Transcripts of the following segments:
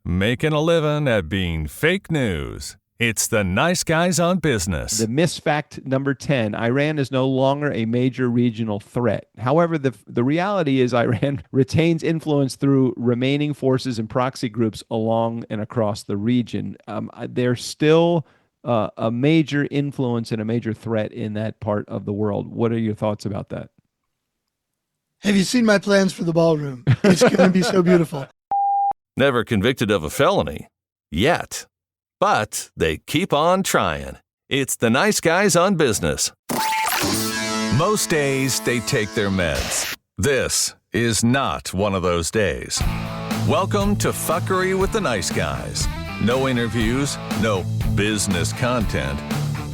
making a living at being fake news. It's the nice guys on business. The misfact number 10, Iran is no longer a major regional threat. However, the reality is Iran retains influence through remaining forces and proxy groups along and across the region. They're still a major influence and a major threat in that part of the world. What are your thoughts about that? Have you seen my plans for the ballroom? It's going to be so beautiful. Never convicted of a felony. Yet. But they keep on trying. It's the nice guys on business. Most days they take their meds. This is not one of those days. Welcome to Fuckery with the Nice Guys. No interviews, no business content.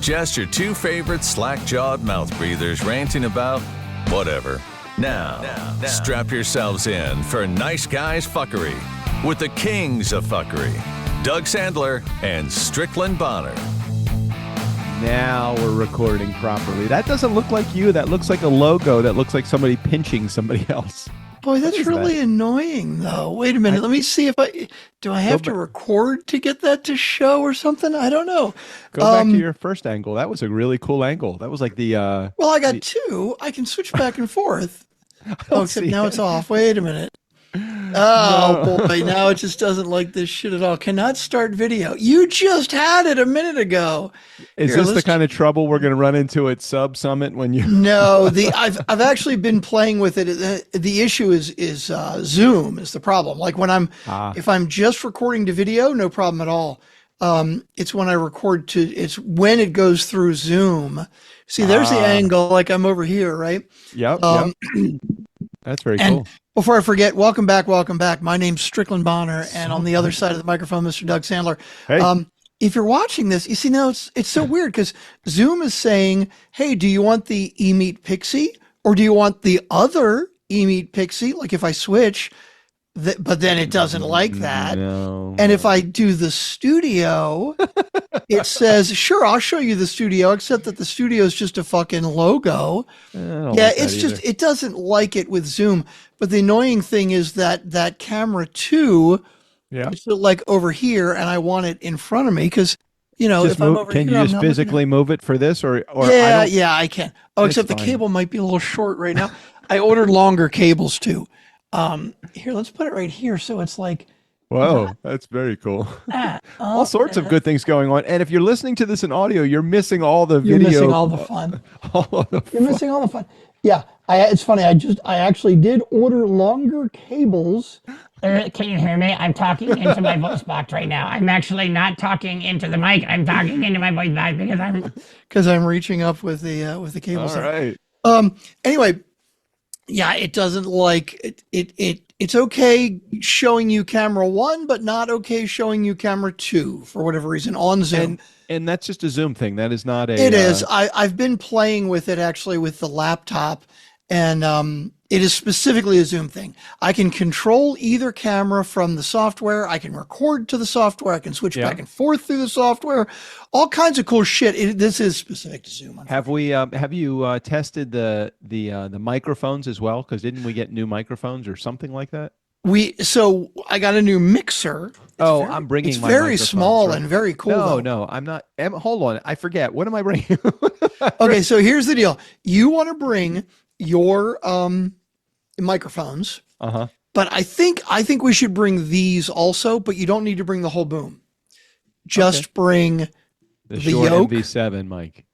Just your two favorite slack-jawed mouth breathers ranting about whatever. Now, strap yourselves in for Nice Guys Fuckery with the kings of fuckery. Doug Sandler and Strickland Know. Now we're recording properly. That doesn't look like you. That looks like a logo. That looks like somebody pinching somebody else. Boy, that's really annoying, though. Wait a minute. Let me see if do I have to record to get that to show or something? I don't know. Go back to your first angle. That was a really cool angle. That was like the... well, I got two. I can switch back and forth. Except now it's off. Wait a minute. Oh, no. Boy, now it just doesn't like this shit at all. Cannot start video. You just had it a minute ago. Is this the kind of trouble we're going to run into at Sub Summit when you... No, I've actually been playing with it. The issue is Zoom is the problem. Like when if I'm just recording to video, no problem at all. It's when I record it's when it goes through Zoom. See, there's the angle, like I'm over here, right? Yep. That's very cool. Before I forget, welcome back. My name's Strickland Know, and on the other side of the microphone, Mr. Doug Sandler. Hey. If you're watching this, you see now it's so weird because Zoom is saying, hey, do you want the eMeet Pixie or do you want the other eMeet Pixie? Like if I switch, but then it doesn't like that. No. And if I do the studio, it says, sure, I'll show you the studio, except that the studio is just a fucking logo. Yeah, it's just, it doesn't like it with Zoom. But the annoying thing is that camera too, it's like over here, and I want it in front of me because, you know, if I'm over here, can you just physically move it for this? Or yeah, I can. Oh, except the cable might be a little short right now. I ordered longer cables too. Here, let's put it right here. So it's like, whoa, that's very cool. All sorts of good things going on. And if you're listening to this in audio, you're missing all the video. You're missing all the fun. You're missing all the fun. Yeah. It's funny. I actually did order longer cables. Can you hear me? I'm talking into my voice box right now. I'm actually not talking into the mic. I'm talking into my voice box because I'm reaching up with the cables. All right. Anyway, yeah, it doesn't like it. It's okay showing you camera 1, but not okay showing you camera 2 for whatever reason on Zoom. And that's just a Zoom thing. That is not a... It is. I've been playing with it actually with the laptop, and it is specifically a Zoom thing. I can control either camera from the software. I can record to the software. I can switch back and forth through the software. All kinds of cool shit. This is specific to Zoom. Have you tested the microphones as well? Because didn't we get new microphones or something like that? So I got a new mixer. I'm bringing. It's very small and very cool. No, I'm not. Hold on, I forget. What am I bringing? Okay, so here's the deal. You want to bring your microphones, but I think we should bring these also. But you don't need to bring the whole boom. Just bring the short yoke. MV7 mic.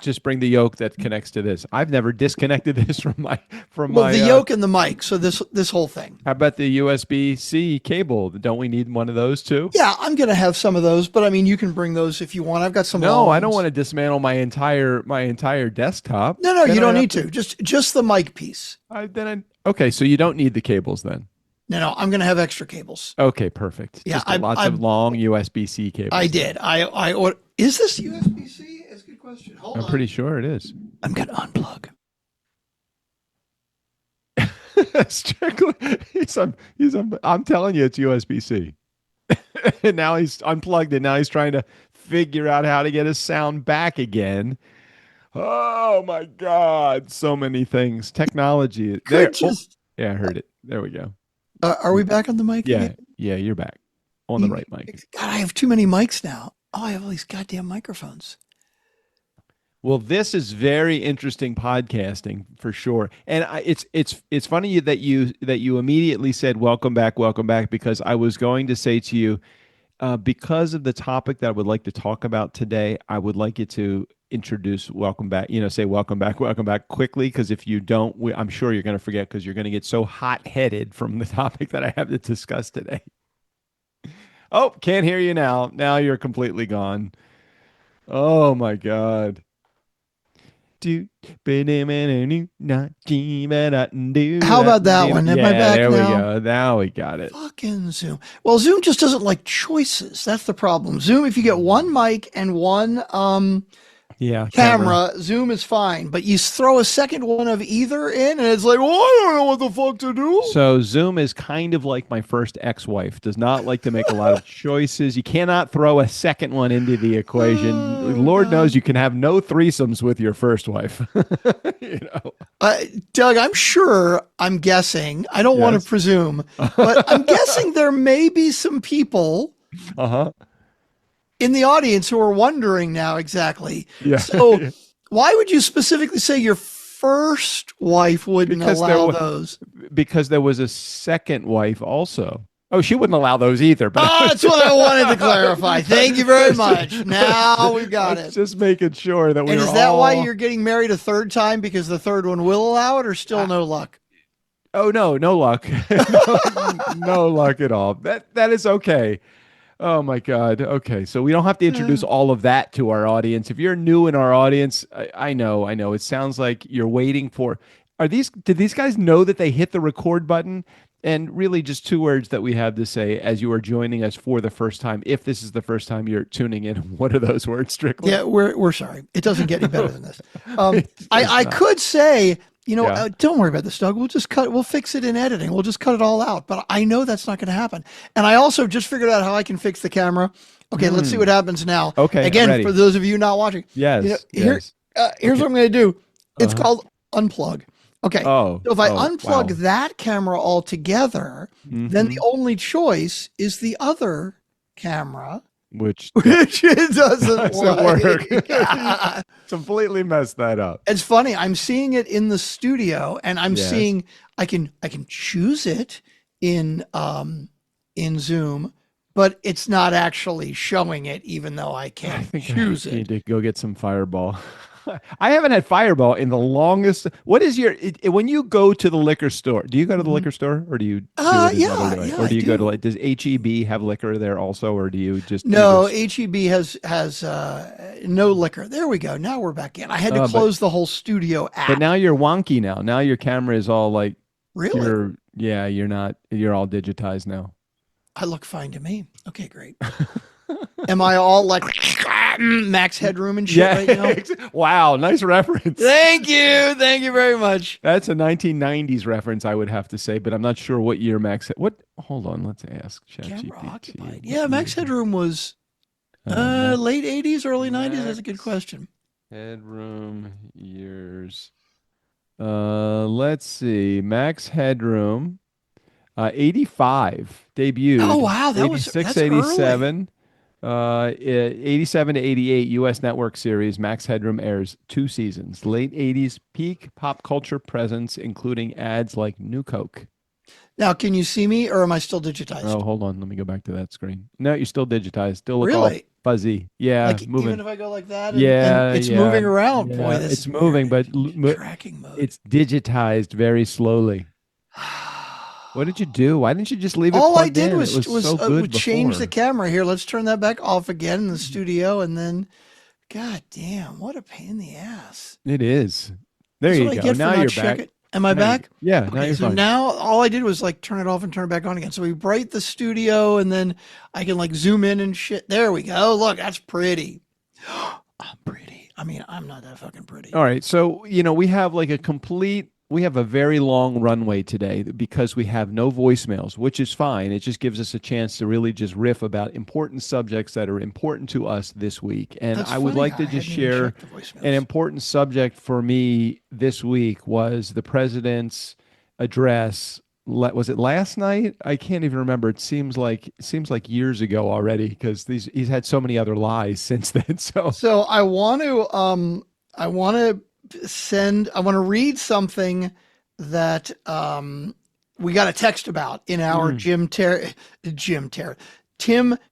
Just bring the yoke that connects to this. I've never disconnected this from my the yoke and the mic. So this whole thing. How about the USB-C cable? Don't we need one of those too? Yeah, I'm gonna have some of those, but I mean, you can bring those if you want. I've got some. No, I don't want to dismantle my entire desktop. No, you don't need to. Just the mic piece. Okay, so you don't need the cables then. No, I'm gonna have extra cables. Okay, perfect. Yeah, lots of long USB-C cables. I did. Is this USB-C? That's a good question. Hold on. I'm pretty sure it is. I'm gonna unplug. Strickland, I'm telling you, it's USB-C. And now he's unplugged it. Now he's trying to figure out how to get his sound back again. Oh my God! So many things. Technology. There. Yeah, I heard it. There we go. Are we back on the mic? Yeah, you're back. on the right mic. God, I have too many mics now. Oh, I have all these goddamn microphones. Well, this is very interesting podcasting for sure, and it's funny that you immediately said welcome back, because I was going to say to you, because of the topic that I would like to talk about today, I would like you to introduce welcome back. Say welcome back quickly, because if you don't, I'm sure you're going to forget because you're going to get so hot-headed from the topic that I have to discuss today. Oh, can't hear you now. Now you're completely gone. Oh my God. How about that one? Am I back there now? We go. Now we got it. Fucking Zoom. Well, Zoom just doesn't like choices. That's the problem. Zoom, if you get one mic and one camera, Zoom is fine. But you throw a second one of either in, and it's like, well, I don't know what the fuck to do. So Zoom is kind of like my first ex-wife. Does not like to make a lot of choices. You cannot throw a second one into the equation. Lord knows you can have no threesomes with your first wife. Doug, I'm guessing, I don't want to presume, but I'm guessing there may be some people in the audience who are wondering now exactly. Yeah. So why would you specifically say your first wife wouldn't allow those? Because there was a second wife also. Oh, she wouldn't allow those either. But that's what I wanted to clarify. Thank you very much. Now we've got it. Just making sure that is that why you're getting married a third time? Because the third one will allow it, or still no luck? Oh, no luck. No luck at all. That is okay. Oh my God. Okay. So we don't have to introduce all of that to our audience. If you're new in our audience, I know. It sounds like you're waiting for, did these guys know that they hit the record button? And really just two words that we have to say as you are joining us for the first time. If this is the first time you're tuning in, what are those words, Strickland? Yeah, we're sorry. It doesn't get any better than this. I could say, don't worry about this, Doug. We'll fix it in editing. We'll just cut it all out. But I know that's not going to happen. And I also just figured out how I can fix the camera. Okay, let's see what happens now. Okay, again, for those of you not watching. Yes. Here's what I'm going to do. It's called unplug. Okay. So if I unplug that camera altogether, then the only choice is the other camera, which it doesn't work. Completely messed that up. It's funny. I'm seeing it in the studio, and I'm seeing I can choose it in Zoom, but it's not actually showing it, even though I can choose it. Need to go get some Fireball. I haven't had Fireball in the longest. What is when you go to the liquor store? Do you go to the liquor store, or do you? Or do you go to does HEB have liquor there also, or do you just? No, HEB has no liquor. There we go. Now we're back in. I had to close the whole studio app. But now you're wonky now. Now your camera is all like. Really? You're not. You're all digitized now. I look fine to me. Okay, great. Am I all like max headroom and shit right now? Wow, nice reference. Thank you very much. That's a 1990s reference, I would have to say, but I'm not sure what year max. Hold on, let's ask ChatGPT. Occupied. Yeah, max headroom was late 80s, early 90s. That's a good question. Headroom years. Let's see. Max headroom. 85 debuted. Oh wow, that's 87. 87 to 88 U.S. Network series. Max Headroom airs 2 seasons. Late 80s peak pop culture presence, including ads like New Coke. Now, can you see me, or am I still digitized? Oh, hold on. Let me go back to that screen. No, you're still digitized. Still look all fuzzy. Yeah, like, moving. Even if I go like that, and it's moving around. Yeah, boy, this it's moving, but tracking mode. It's digitized very slowly. What did you do? Why didn't you just leave it? All I did was so good change the camera here. Let's turn that back off again in the studio, and then, god damn, what a pain in the ass. It is. There you go. Now you're back. Am I back? Yeah. Okay, now you're fine. Now all I did was like turn it off and turn it back on again. So we bright the studio, and then I can like zoom in and shit. There we go. Look, that's pretty. I'm pretty. I mean, I'm not that fucking pretty. All right. So, we have like we have a very long runway today because we have no voicemails, which is fine. It just gives us a chance to really just riff about important subjects that are important to us this week. And I would like to just share an important subject for me this week was the president's address was it last night? I can't even remember. It seems like years ago already because he's had so many other lies since then. So I want to read something that we got a text about in our Tim,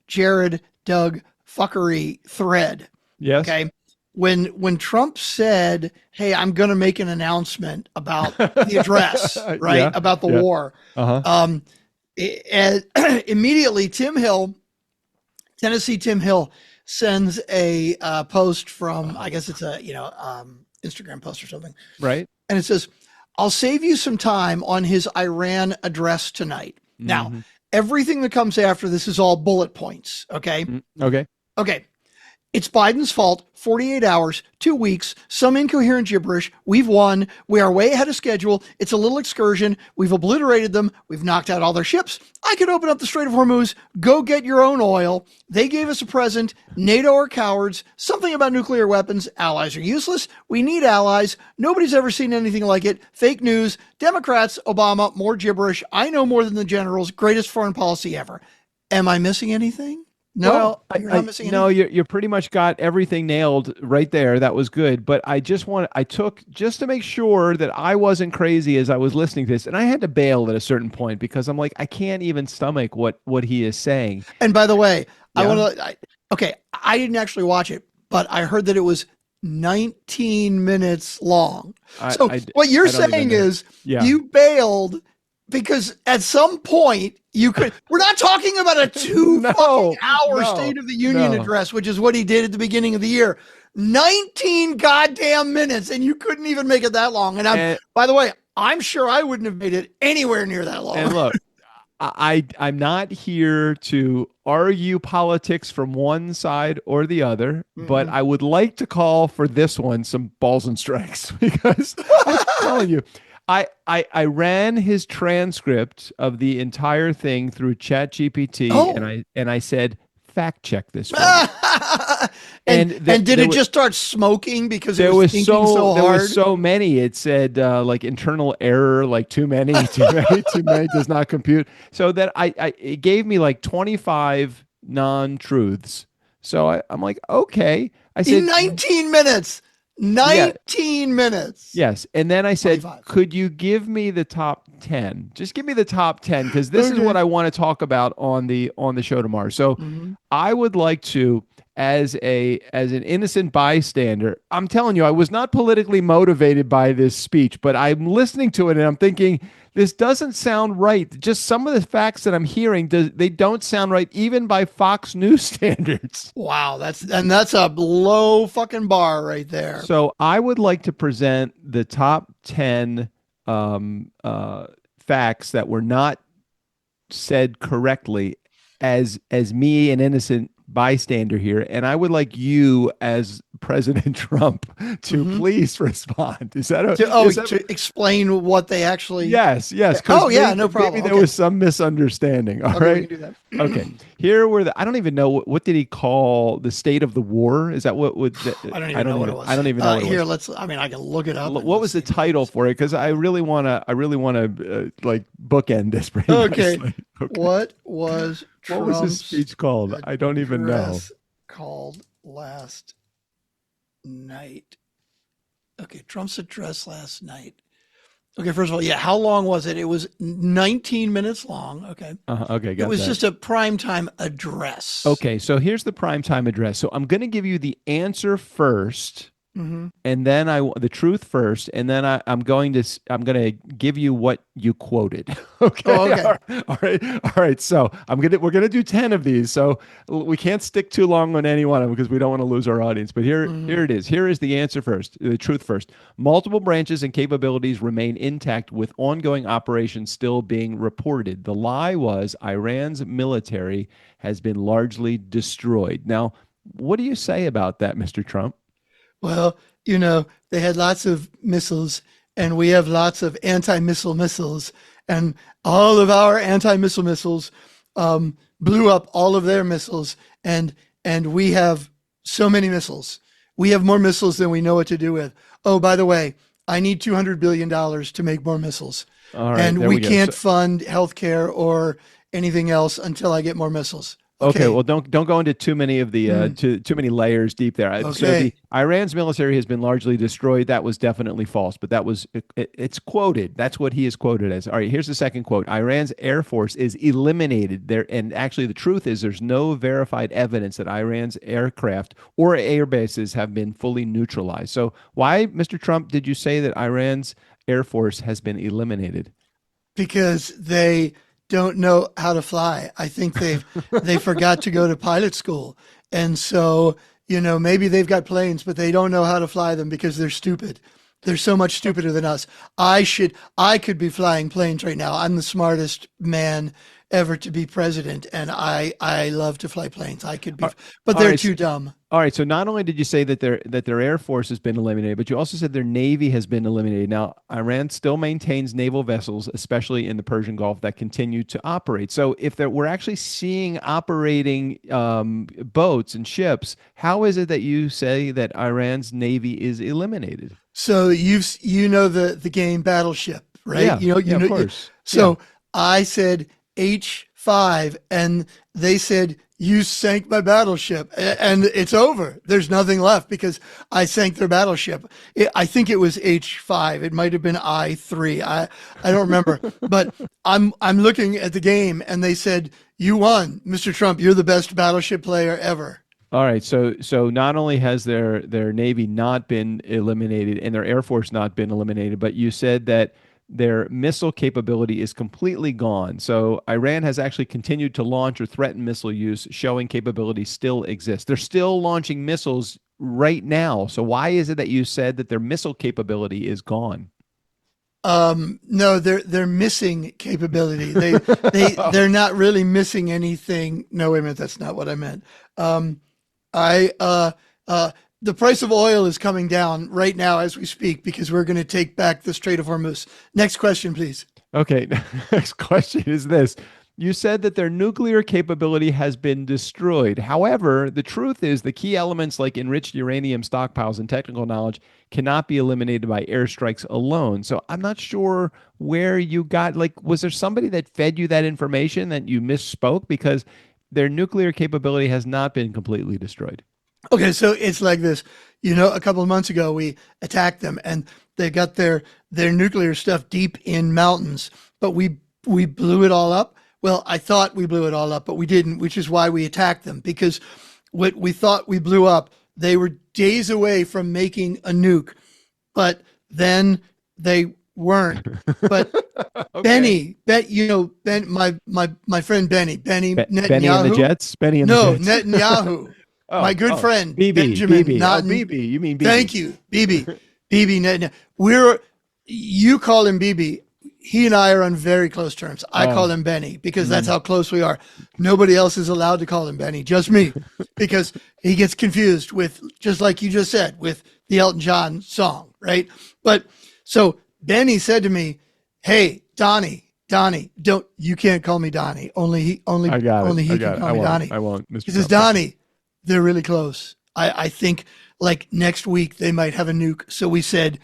Jared, Doug fuckery thread. Yes. Okay. When Trump said, "Hey, I'm going to make an announcement about the address," right? Yeah, about the war. Uh-huh. Immediately, Tennessee Tim Hill sends a post from, I guess it's a Instagram post or something, right? And it says, "I'll save you some time on his Iran address tonight." Now, everything that comes after this is all bullet points. Okay. Okay. It's Biden's fault. 48 hours, 2 weeks, some incoherent gibberish. We've won. We are way ahead of schedule. It's a little excursion. We've obliterated them. We've knocked out all their ships. I could open up the Strait of Hormuz. Go get your own oil. They gave us a present. NATO are cowards. Something about nuclear weapons. Allies are useless. We need allies. Nobody's ever seen anything like it. Fake news. Democrats, Obama, more gibberish. I know more than the generals. Greatest foreign policy ever. Am I missing anything? No, well, you're not missing no, anything. you pretty much got everything nailed right there. That was good. But I took just to make sure that I wasn't crazy as I was listening to this, and I had to bail at a certain point because I'm like, I can't even stomach what he is saying. And by the way, Yeah. I didn't actually watch it, but I heard that it was 19 minutes long. So what you're saying is you bailed because at some point we're not talking about a 2 fucking hour State of the Union address, which is what he did at the beginning of the year. 19 goddamn minutes, and you couldn't even make it that long. And by the way, I'm sure I wouldn't have made it anywhere near that long. And look, I'm not here to argue politics from one side or the other, but I would like to call for this one some balls and strikes because I'm telling you, I ran his transcript of the entire thing through ChatGPT, and I said, fact check this one. and did it just start smoking because it was thinking so hard? There were so many. It said like internal error, like too many, does not compute. So that it gave me like 25 non-truths. So I'm like, okay. I said in 19 minutes. 19 minutes. Yes. And then I said, 25. Could you give me the top 10? Just give me the top 10 because this is what I want to talk about on the show tomorrow. So I would like to, as an innocent bystander, I'm telling you, I was not politically motivated by this speech, but I'm listening to it and I'm thinking, this doesn't sound right. Just some of the facts that I'm hearing, they don't sound right, even by Fox News standards. Wow, that's a low fucking bar right there. So I would like to present the top 10 facts that were not said correctly as me, an innocent bystander here, and I would like you as President Trump to please respond. Is that to explain what they actually? Yes. Oh yeah, no problem. Maybe there was some misunderstanding. All right. We can do that. Okay. Here were I don't even know what did he call the state of the war? Is that what would? I don't even know what it was. I don't even know. Here, I can look it up. What was the title for it? Because I really want to like bookend this. Okay. What was his speech called? I don't even know. Called last night. Okay, Trump's address last night. Okay, first of all, how long was it? It was 19 minutes long. Okay. Okay, got it was that. just a primetime address. Okay, so here's the primetime address. So I'm going to give you the answer first, and then the truth first, and then I'm going to give you what you quoted. Okay. Oh, okay. All right. So we're gonna do 10 of these. So we can't stick too long on any one of them because we don't want to lose our audience. But here it is. Here is the answer first. The truth first. Multiple branches and capabilities remain intact with ongoing operations still being reported. The lie was Iran's military has been largely destroyed. Now, what do you say about that, Mr. Trump? Well, they had lots of missiles, and we have lots of anti-missile missiles, and all of our anti-missile missiles blew up all of their missiles, and we have so many missiles. We have more missiles than we know what to do with. Oh, by the way, I need $200 billion to make more missiles. All right, and there we go. can't fund healthcare or anything else until I get more missiles. Okay, well, don't go into too many of the too many layers deep there. So the Iran's military has been largely destroyed. That was definitely false, but that was it's quoted. That's what he is quoted as. All right, here's the second quote. Iran's air force is eliminated there, and actually the truth is there's no verified evidence that Iran's aircraft or air bases have been fully neutralized. So why, Mr. Trump, did you say that Iran's air force has been eliminated? Because they don't know how to fly. I think they forgot to go to pilot school. And so, maybe they've got planes, but they don't know how to fly them because they're stupid. They're so much stupider than us. I could be flying planes right now. I'm the smartest man ever to be president, and I love to fly planes. I could be, but they're too dumb. All right. So not only did you say that their air force has been eliminated, but you also said their navy has been eliminated. Now, Iran still maintains naval vessels, especially in the Persian Gulf, that continue to operate. So if we're actually seeing operating boats and ships, how is it that you say that Iran's navy is eliminated? So you know the game Battleship, right? Yeah, of course. So I said H5, and they said, you sank my battleship, and it's over. There's nothing left because I sank their battleship. I think it was H5. It might have been I3. I don't remember. But I'm looking at the game, and they said, you won, Mr. Trump. You're the best battleship player ever. All right. So not only has their navy not been eliminated and their air force not been eliminated, but you said that their missile capability is completely gone. So Iran has actually continued to launch or threaten missile use, showing capability still exists. They're still launching missiles right now. So why is it that you said that their missile capability is gone? No, they're missing capability. They're not really missing anything. No, wait a minute, that's not what I meant. The price of oil is coming down right now as we speak because we're going to take back the Strait of Hormuz. Next question, please. Okay. Next question is this. You said that their nuclear capability has been destroyed. However, the truth is the key elements like enriched uranium stockpiles and technical knowledge cannot be eliminated by airstrikes alone. So I'm not sure where you got, was there somebody that fed you that information that you misspoke? Because their nuclear capability has not been completely destroyed. Okay, so it's like this. A couple of months ago, we attacked them, and they got their nuclear stuff deep in mountains, but we blew it all up. Well, I thought we blew it all up, but we didn't, which is why we attacked them, because what we thought we blew up, they were days away from making a nuke, but then they weren't. But okay. Ben, my friend Benny Netanyahu. Benny and the Jets? Benny and the Jets. Netanyahu. My good friend, Benjamin. Bibi. You mean Bibi. Thank you, Bibi. Bibi Netanyahu. You call him Bibi. He and I are on very close terms. I call him Benny because that's how close we are. Nobody else is allowed to call him Benny, just me, because he gets confused with, just like you just said, with the Elton John song, right? But so Benny said to me, "Hey, Donnie, you can't call me Donnie. Only he can call me Donnie. I won't, Mr. He says, Donnie, they're really close. I think like next week they might have a nuke." So we said,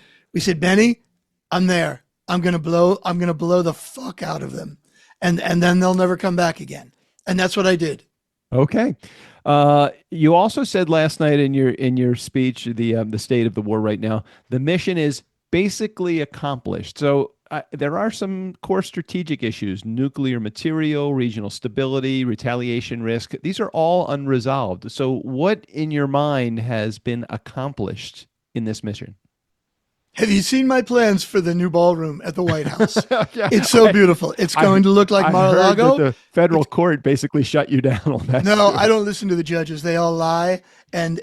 Benny, I'm there. I'm gonna blow the fuck out of them, and then they'll never come back again. And that's what I did. Okay. You also said last night in your speech, the state of the war right now, the mission is basically accomplished. So there are some core strategic issues: nuclear material, regional stability, retaliation risk. These are all unresolved. So what in your mind has been accomplished in this mission? Have you seen my plans for the new ballroom at the White House? Yeah, it's so beautiful. It's going to look like Mar-a-Lago. The federal court basically shut you down on that. No, I don't listen to the judges. They all lie, and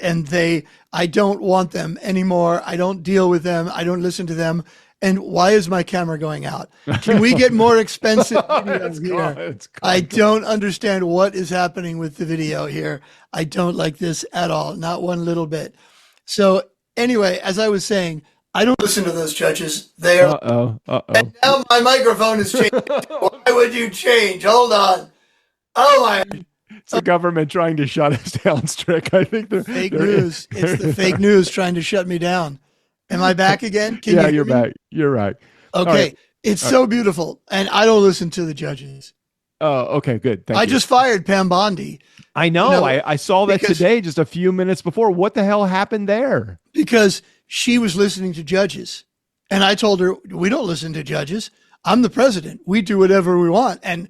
I don't want them anymore. I don't deal with them. I don't listen to them. And why is my camera going out? Can we get more expensive video here? I don't understand what is happening with the video here. I don't like this at all, not one little bit. So anyway, as I was saying, I don't listen to those judges. They are. And now my microphone is changing. Why would you change? Hold on. Oh my. It's the government trying to shut us down, Strick. I think fake news. It's the fake news trying to shut me down. Am I back again? Can yeah, you you're hear me? back. You're right. Okay. Right. It's so beautiful. And I don't listen to the judges. Oh, okay, good. Thank I you. just fired Pam Bondi. I know. You know, I saw that today just a few minutes before. What the hell happened there? Because she was listening to judges. And I told her, we don't listen to judges. I'm the president. We do whatever we want. And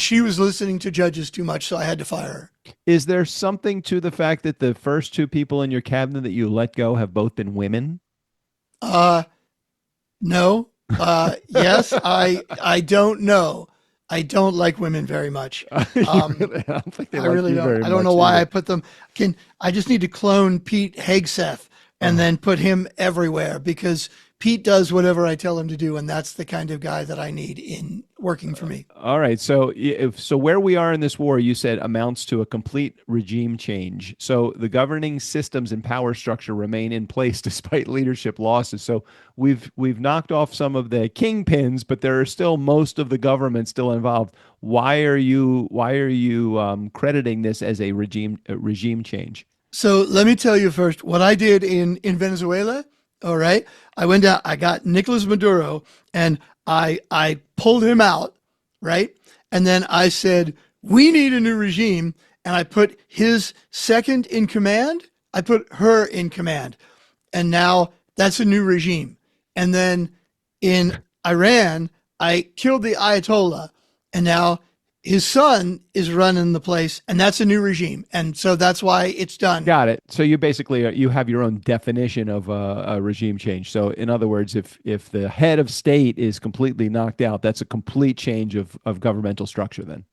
she was listening to judges too much, so I had to fire her. Is there something to the fact that the first two people in your cabinet that you let go have both been women? No. Yes, I don't know. I don't like women very much. I don't think they I like really you don't. very I don't know much why either. I put them. I just need to clone Pete Hegseth and then put him everywhere, because Pete does whatever I tell him to do, and that's the kind of guy that I need in working for me. All right. So where we are in this war, you said amounts to a complete regime change. So the governing systems and power structure remain in place despite leadership losses. So we've knocked off some of the kingpins, but there are still most of the government still involved. Why are you crediting this as a regime change? So let me tell you first what I did in Venezuela. All right. I went out, I got Nicolas Maduro, and I pulled him out. Right. And then I said, we need a new regime. And I put his second in command. I put her in command. And now that's a new regime. And then in Iran, I killed the Ayatollah. And now his son is running the place, and that's a new regime. And so that's why it's done. Got it. So you basically you have your own definition of a regime change. So in other words, if the head of state is completely knocked out, that's a complete change of governmental structure then.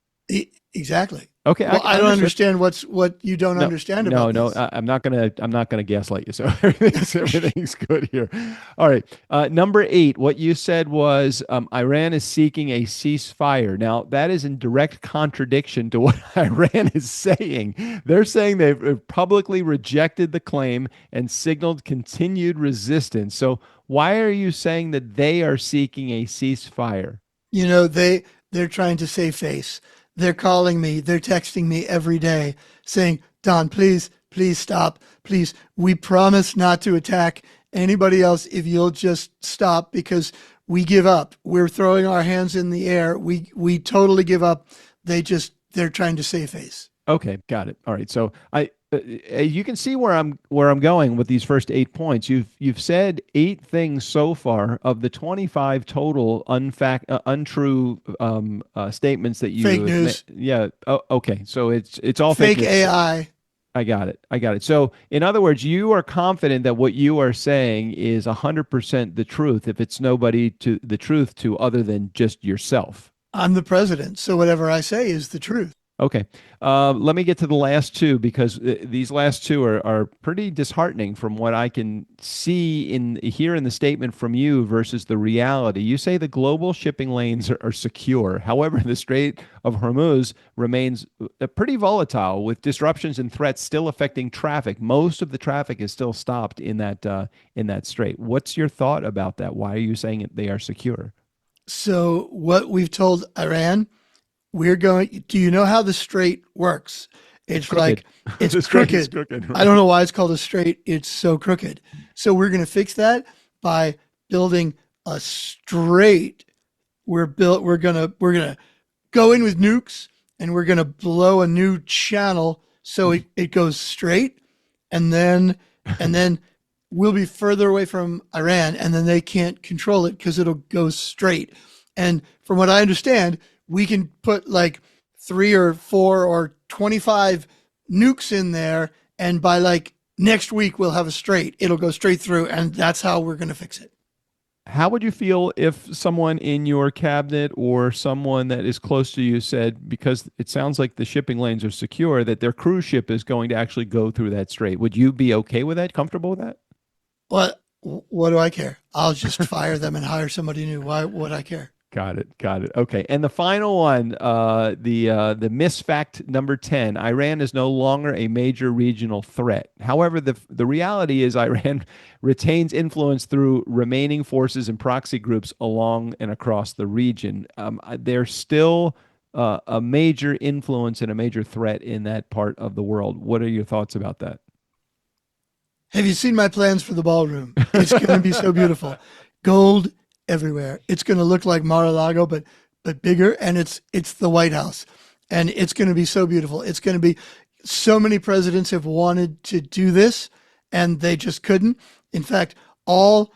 Exactly. Okay. Well, I don't understand what you don't understand about this. I'm not gonna gaslight you. So everything's good here. All right. Number 8. What you said was Iran is seeking a ceasefire. Now that is in direct contradiction to what Iran is saying. They're saying they've publicly rejected the claim and signaled continued resistance. So why are you saying that they are seeking a ceasefire? You know, they're trying to save face. They're calling me, they're texting me every day saying, Don, please stop. Please, we promise not to attack anybody else if you'll just stop, because we give up. We're throwing our hands in the air. We totally give up. They're trying to save face. Okay, got it. All right. So you can see where I'm going with these first 8 points. You've said 8 things so far of the 25 total untrue statements that you fake news. Yeah. Oh, okay. So it's all fake news. AI. I got it. So in other words, you are confident that what you are saying is 100% the truth if it's nobody to the truth to other than just yourself. I'm the president, so whatever I say is the truth. Okay. Let me get to the last 2, because these last 2 are pretty disheartening from what I can see here in the statement from you versus the reality. You say the global shipping lanes are secure. However, the Strait of Hormuz remains pretty volatile, with disruptions and threats still affecting traffic. Most of the traffic is still stopped in that strait. What's your thought about that? Why are you saying they are secure? So what we've told Iran, do you know how the strait works? It's like, it's crooked. Right? I don't know why it's called a strait. It's so crooked. So we're going to fix that by building a strait. We're going to go in with nukes, and we're going to blow a new channel so it goes straight. And then we'll be further away from Iran, and then they can't control it because it'll go straight. And from what I understand, we can put like 3 or 4 or 25 nukes in there, and by like next week we'll have a strait. It'll go straight through, and that's how we're going to fix it. How would you feel if someone in your cabinet or someone that is close to you said, because it sounds like the shipping lanes are secure, that their cruise ship is going to actually go through that strait? Would you be okay with that, comfortable with that? What do I care? I'll just fire them and hire somebody new. Why would I care? Got it. Okay. And the final one, the misfact number 10, Iran is no longer a major regional threat. However, the reality is Iran retains influence through remaining forces and proxy groups along and across the region. They're still a major influence and a major threat in that part of the world. What are your thoughts about that? Have you seen my plans for the ballroom? It's going to be so beautiful. Gold everywhere. It's going to look like Mar-a-Lago, but bigger. And it's the White House. And it's going to be so beautiful. It's going to be, so many presidents have wanted to do this and they just couldn't. In fact, all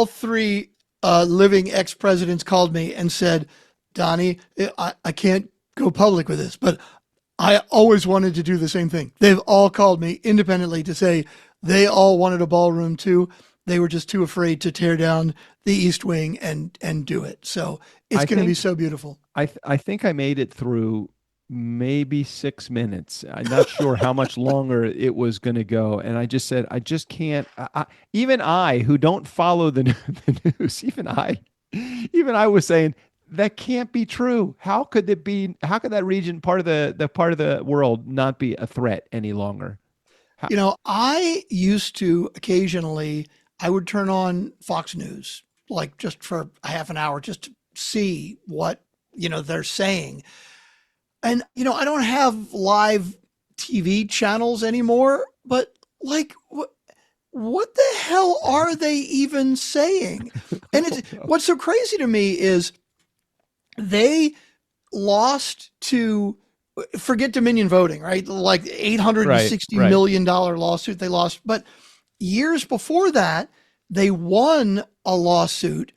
three living ex-presidents called me and said, Donnie, I can't go public with this, but I always wanted to do the same thing. They've all called me independently to say they all wanted a ballroom too. They were just too afraid to tear down the East Wing and do it. So it's going to be so beautiful. I think I made it through maybe 6 minutes. I'm not sure how much longer it was going to go. And I just said, I just can't, even I, who don't follow the news, even I was saying, that can't be true. How could it be? How could that region, part of the world, not be a threat any longer? You know, I used to occasionally, I would turn on Fox News, like just for a half an hour, just to see what, they're saying. And, I don't have live TV channels anymore, but like, what the hell are they even saying? And what's so crazy to me is they lost to, forget Dominion voting, right? Like $860 million lawsuit they lost. But years before that, they won a lawsuit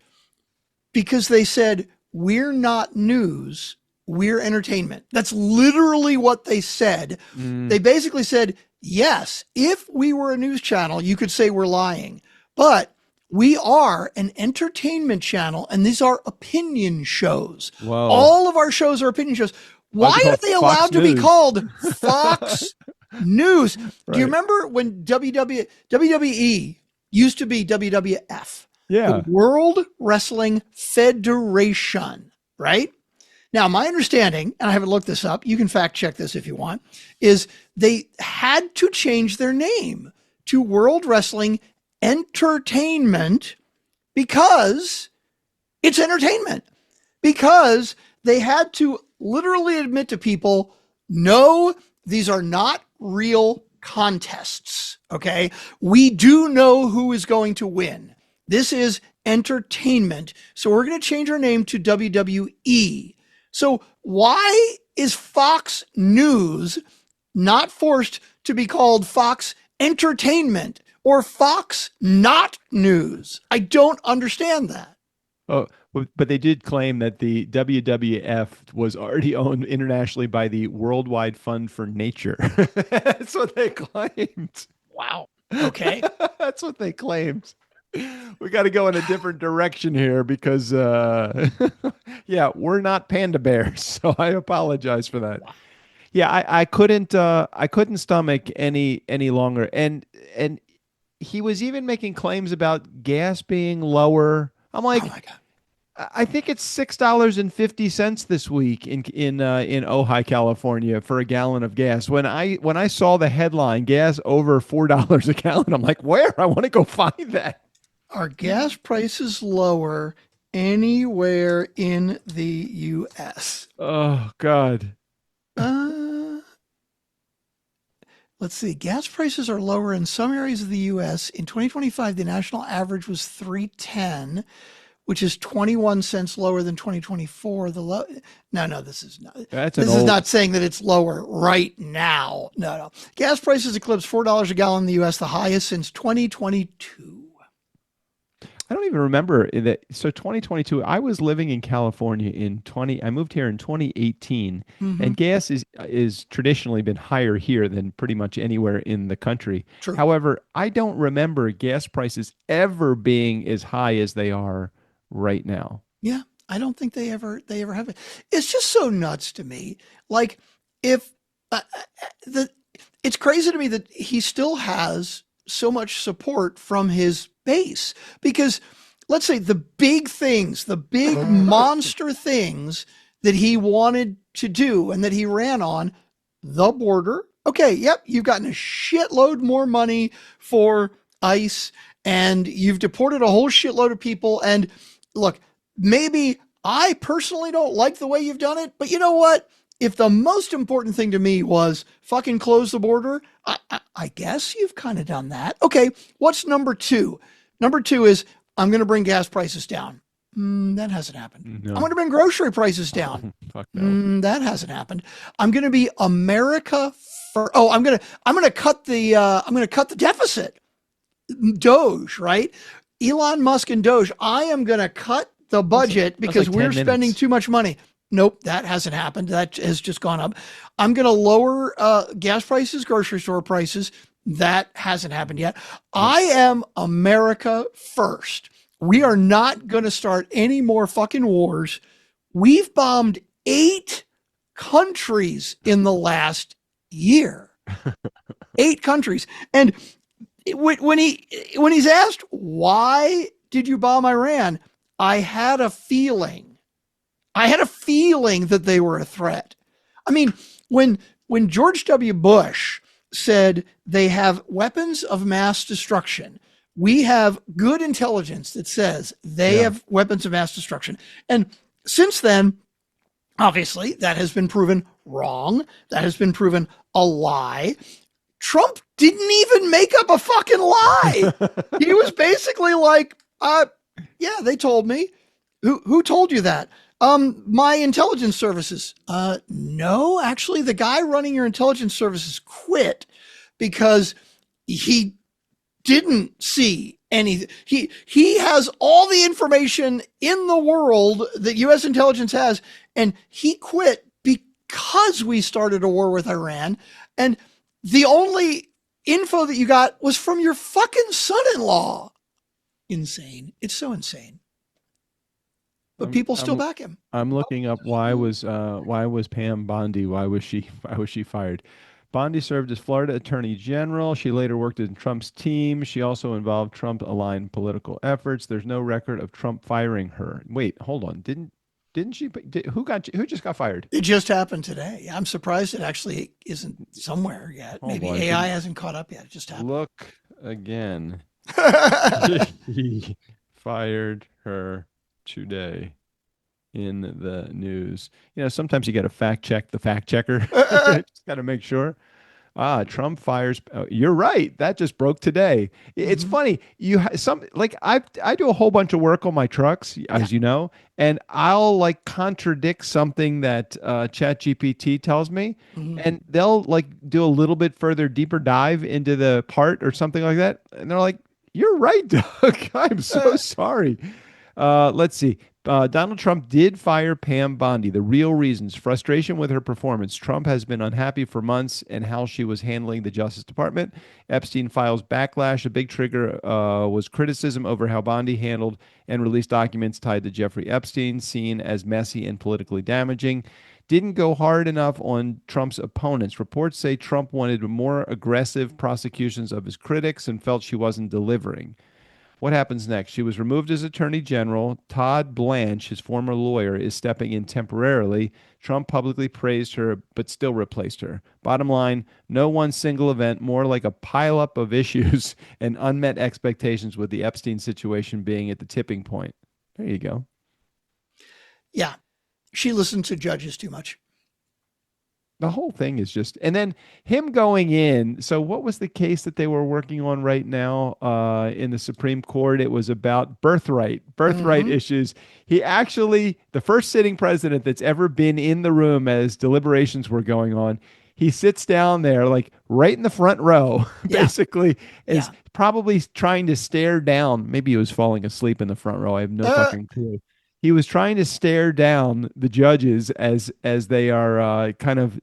because they said, we're not news, we're entertainment. That's literally what they said. They basically said, yes, if we were a news channel, you could say we're lying, but we are an entertainment channel, and these are opinion shows. Whoa. All of our shows are opinion shows. Why are they allowed to be called Fox News? Right. Do you remember when WWE used to be WWF? Yeah. The World Wrestling Federation, right? Now, my understanding, and I haven't looked this up, you can fact check this if you want, is they had to change their name to World Wrestling Entertainment because it's entertainment. Because they had to literally admit to people, no, these are not real contests, okay? We do know who is going to win. This is entertainment. So we're going to change our name to WWE. So why is Fox News not forced to be called Fox Entertainment or Fox Not News? I don't understand that. Oh, but they did claim that the WWF was already owned internationally by the Worldwide Fund for Nature. That's what they claimed. Wow. Okay. That's what they claimed. We got to go in a different direction here because, yeah, we're not panda bears. So I apologize for that. Wow. Yeah, I couldn't stomach any longer. And he was even making claims about gas being lower. I'm like, oh my God. I think it's $6.50 this week in Ojai, California for a gallon of gas. When I saw the headline, gas over $4 a gallon, I'm like, where? I want to go find that. Are gas prices lower anywhere in the U.S.? Oh, God. Let's see. Gas prices are lower in some areas of the U.S. In 2025, the national average was $3.10, which is 21 cents lower than 2024. No, this is not. Is not saying that it's lower right now. No. Gas prices eclipsed $4 a gallon in the U.S., the highest since 2022. I don't even remember that. So 2022, I was living in California I moved here in 2018, and gas is traditionally been higher here than pretty much anywhere in the country. True. However, I don't remember gas prices ever being as high as they are right now. Yeah, I don't think they ever have it. It's just so nuts to me. Like, if it's crazy to me that he still has so much support from his base, because let's say the big monster things that he wanted to do and that he ran on, the border. Okay, yep, you've gotten a shitload more money for ICE and you've deported a whole shitload of people. And look, maybe I personally don't like the way you've done it, but you know what? If the most important thing to me was fucking close the border, I guess you've kind of done that. Okay, what's number 2? Number 2 is I'm going to bring gas prices down. That hasn't happened. No. I'm going to bring grocery prices down. Fuck no. That hasn't happened. I'm going to be America for. Oh, I'm going to cut the deficit. Doge, right? Elon Musk and Doge. I am going to cut the budget because we're spending too much money. Nope, that hasn't happened. That has just gone up. I'm going to lower gas prices, grocery store prices. That hasn't happened yet. I am America first. We are not going to start any more fucking wars. We've bombed 8 countries in the last year. 8 countries. And when he's asked, why did you bomb Iran? I had a feeling that they were a threat. I mean, when George W. Bush said they have weapons of mass destruction, we have good intelligence that says they have weapons of mass destruction. And since then, obviously, that has been proven wrong. That has been proven a lie. Trump didn't even make up a fucking lie. He was basically like, yeah, they told me. Who told you that? My intelligence services. No, actually, the guy running your intelligence services quit because he didn't see any. He has all the information in the world that U.S. intelligence has, and he quit because we started a war with Iran. And the only info that you got was from your fucking son-in-law. Insane. It's so insane. But people still back him. I'm looking up why was Pam Bondi? Why was she fired? Bondi served as Florida Attorney General. She later worked in Trump's team. She also involved Trump-aligned political efforts. There's no record of Trump firing her. Wait, hold on. Didn't she? Who just got fired? It just happened today. I'm surprised it actually isn't somewhere yet. Maybe AI hasn't caught up yet. It just happened. Look again. He fired her today in the news. Sometimes you got to fact check the fact checker. Just got to make sure. Trump fires. You're right. That just broke today. It's funny. I do a whole bunch of work on my trucks, as you know, and I'll contradict something that ChatGPT tells me, and they'll do a little bit further, deeper dive into the part or something like that, and they're like, "You're right, Doug. I'm so sorry." Let's see. Donald Trump did fire Pam Bondi. The real reasons: frustration with her performance. Trump has been unhappy for months and how she was handling the Justice Department. Epstein files backlash. A big trigger was criticism over how Bondi handled and released documents tied to Jeffrey Epstein, seen as messy and politically damaging. Didn't go hard enough on Trump's opponents. Reports say Trump wanted more aggressive prosecutions of his critics and felt she wasn't delivering. What happens next? She was removed as Attorney General. Todd Blanche, his former lawyer, is stepping in temporarily. Trump publicly praised her, but still replaced her. Bottom line, no one single event, more like a pileup of issues and unmet expectations, with the Epstein situation being at the tipping point. There you go. Yeah. She listened to judges too much. The whole thing is just, and then him going in. So what was the case that they were working on right now in the Supreme Court? It was about birthright issues. He actually, the first sitting president that's ever been in the room as deliberations were going on, he sits down there right in the front row, basically, is probably trying to stare down. Maybe he was falling asleep in the front row. I have no fucking clue. He was trying to stare down the judges as they are kind of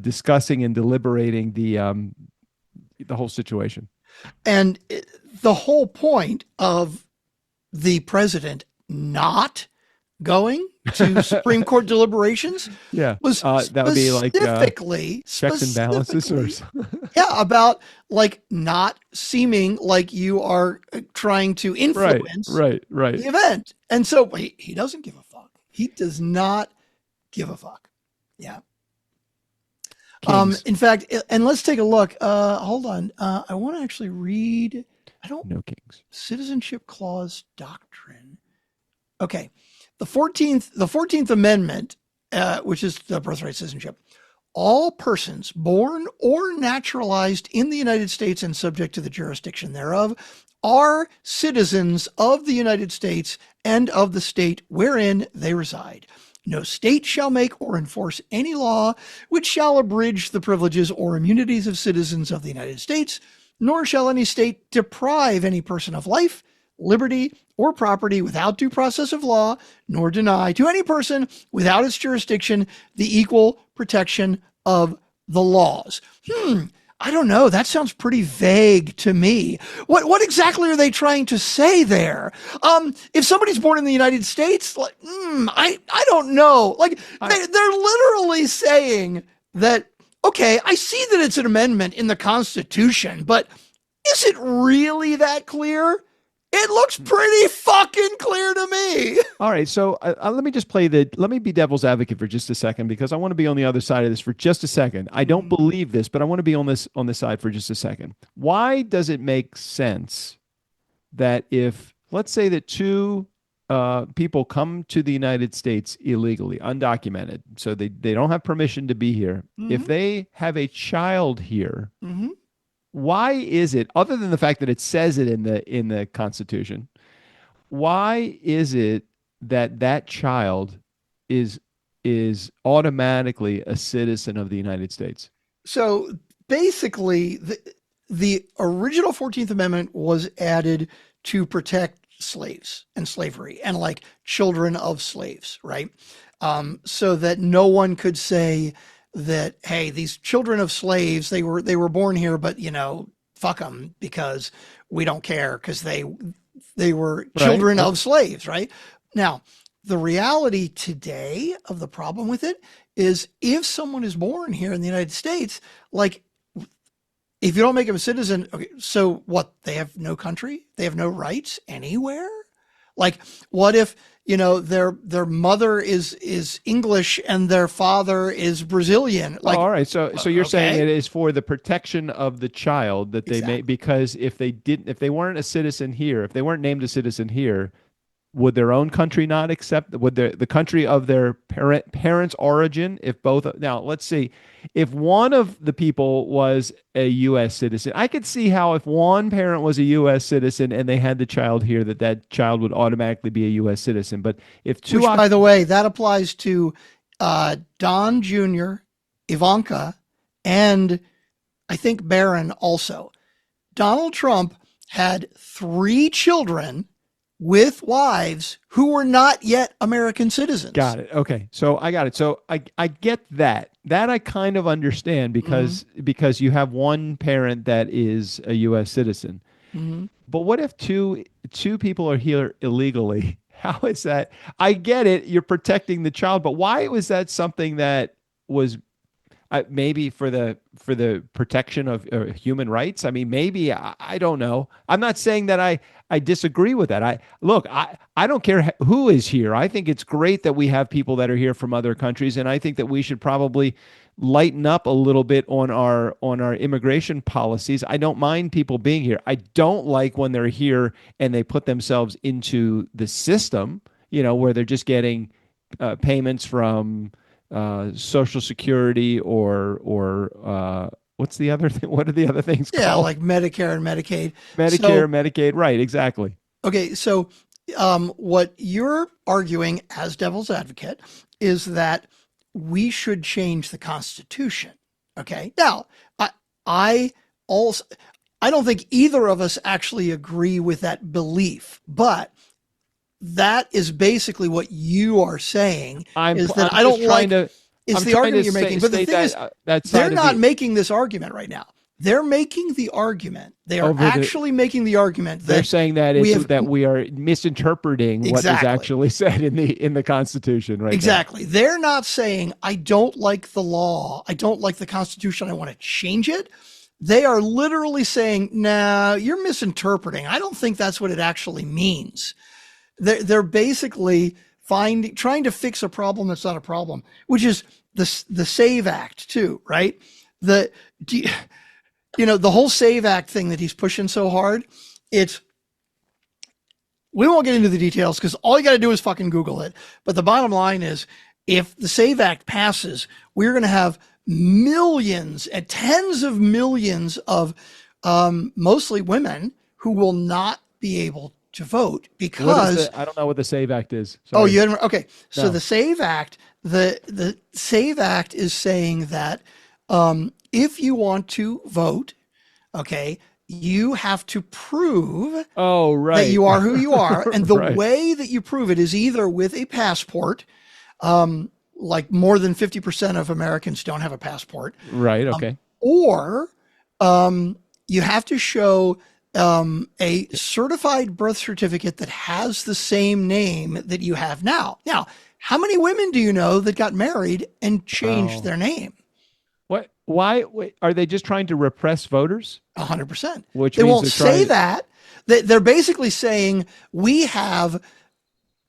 discussing and deliberating the whole situation. And the whole point of the president not going to Supreme Court deliberations was that would be specifically checks and balances or about not seeming like you are trying to influence the event. And so he doesn't give a fuck. He does not give a fuck. Yeah. In fact, and let's take a look. Hold on. I want to actually read. No kings. Citizenship Clause doctrine. Okay. The 14th Amendment, which is the birthright citizenship, all persons born or naturalized in the United States and subject to the jurisdiction thereof are citizens of the United States and of the state wherein they reside. No state shall make or enforce any law which shall abridge the privileges or immunities of citizens of the United States, nor shall any state deprive any person of life, liberty, or property without due process of law, nor deny to any person without its jurisdiction the equal protection of the laws. I don't know. That sounds pretty vague to me. What exactly are they trying to say there? If somebody's born in the United States, like, I don't know. Like, they're literally saying that, okay, I see that it's an amendment in the Constitution, but is it really that clear? It looks pretty fucking clear to me. All right, so let me just let me be devil's advocate for just a second, because I want to be on the other side of this for just a second. I don't believe this, but I want to be on this side for just a second. Why does it make sense that if, let's say that two people come to the United States illegally, undocumented, so they don't have permission to be here, if they have a child here, why is it, other than the fact that it says it in the Constitution, why is it that that child is automatically a citizen of the United States? So basically, the original 14th Amendment was added to protect slaves and slavery and like children of slaves, right? So that no one could say that, hey, these children of slaves, they were born here, but fuck them because we don't care because they were children of slaves, right? Now, the reality today of the problem with it is if someone is born here in the United States, like if you don't make them a citizen, okay, so what? They have no country? They have no rights anywhere? Like, what if their mother is English and their father is Brazilian? Like, all right, so you're saying it is for the protection of the child that they may, because if they weren't a citizen here, if they weren't named a citizen here, would their own country not accept? Would the country of their parents' origin, if both? Now, let's see, if one of the people was a U.S. citizen, I could see how if one parent was a U.S. citizen and they had the child here, that child would automatically be a U.S. citizen. But if two, which, by the way, that applies to Don Jr., Ivanka, and I think Barron also. Donald Trump had 3 children with wives who were not yet American citizens. Got it. Okay. So I got it. So I get that. That I kind of understand because you have one parent that is a U.S. citizen. But what if two people are here illegally? How is that? I get it. You're protecting the child, but why was that something that was maybe for the protection of human rights? I mean, maybe, I don't know. I'm not saying that I disagree with that. I don't care who is here. I think it's great that we have people that are here from other countries, and I think that we should probably lighten up a little bit on our immigration policies. I don't mind people being here. I don't like when they're here and they put themselves into the system, where they're just getting payments from Social Security or what's the other thing? What are the other things called? Yeah, like Medicare and Medicaid. Medicaid, right, exactly. Okay, so what you're arguing as devil's advocate is that we should change the Constitution. Okay, now I don't think either of us actually agree with that belief, but that is basically what you are saying. It's the argument you're making. But the thing is, they're not making this argument right now. They're making the argument. They are actually making the argument that they're saying that we are misinterpreting what is actually said in the Constitution, right? Exactly. They're not saying, I don't like the law. I don't like the Constitution. I want to change it. They are literally saying, nah, you're misinterpreting. I don't think that's what it actually means. They're basically trying to fix a problem that's not a problem, which is the SAVE Act too, right? The whole SAVE Act thing that he's pushing so hard. We won't get into the details because all you got to do is fucking Google it. But the bottom line is, if the SAVE Act passes, we're going to have millions and tens of millions of mostly women who will not be able to vote because I don't know what the SAVE Act is. Oh, Sorry. you hadn't, okay. So No. the SAVE Act, the SAVE Act is saying that if you want to vote, okay, you have to prove Oh, right. that you are who you are. And the Right. way that you prove it is either with a passport, like more than 50% of Americans don't have a passport, Right. Okay. or you have to show a certified birth certificate that has the same name that you have now. Now, how many women do you know that got married and changed their name? What? Why? Wait, are they just trying to repress voters? 100%. Which They means won't they're say trying- that. They're basically saying we have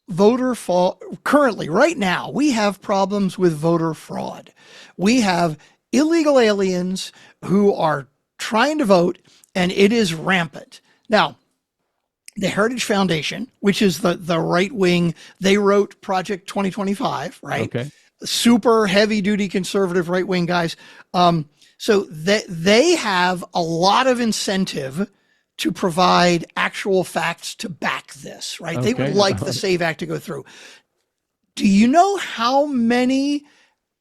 voter fraud currently, right now. We have problems with voter fraud. We have illegal aliens who are trying to vote, and it is rampant. Now, the Heritage Foundation, which is the right wing, they wrote Project 2025, right? Okay. Super heavy duty conservative right wing guys. So they have a lot of incentive to provide actual facts to back this, right? They would Okay. like the SAVE Act to go through. Do you know how many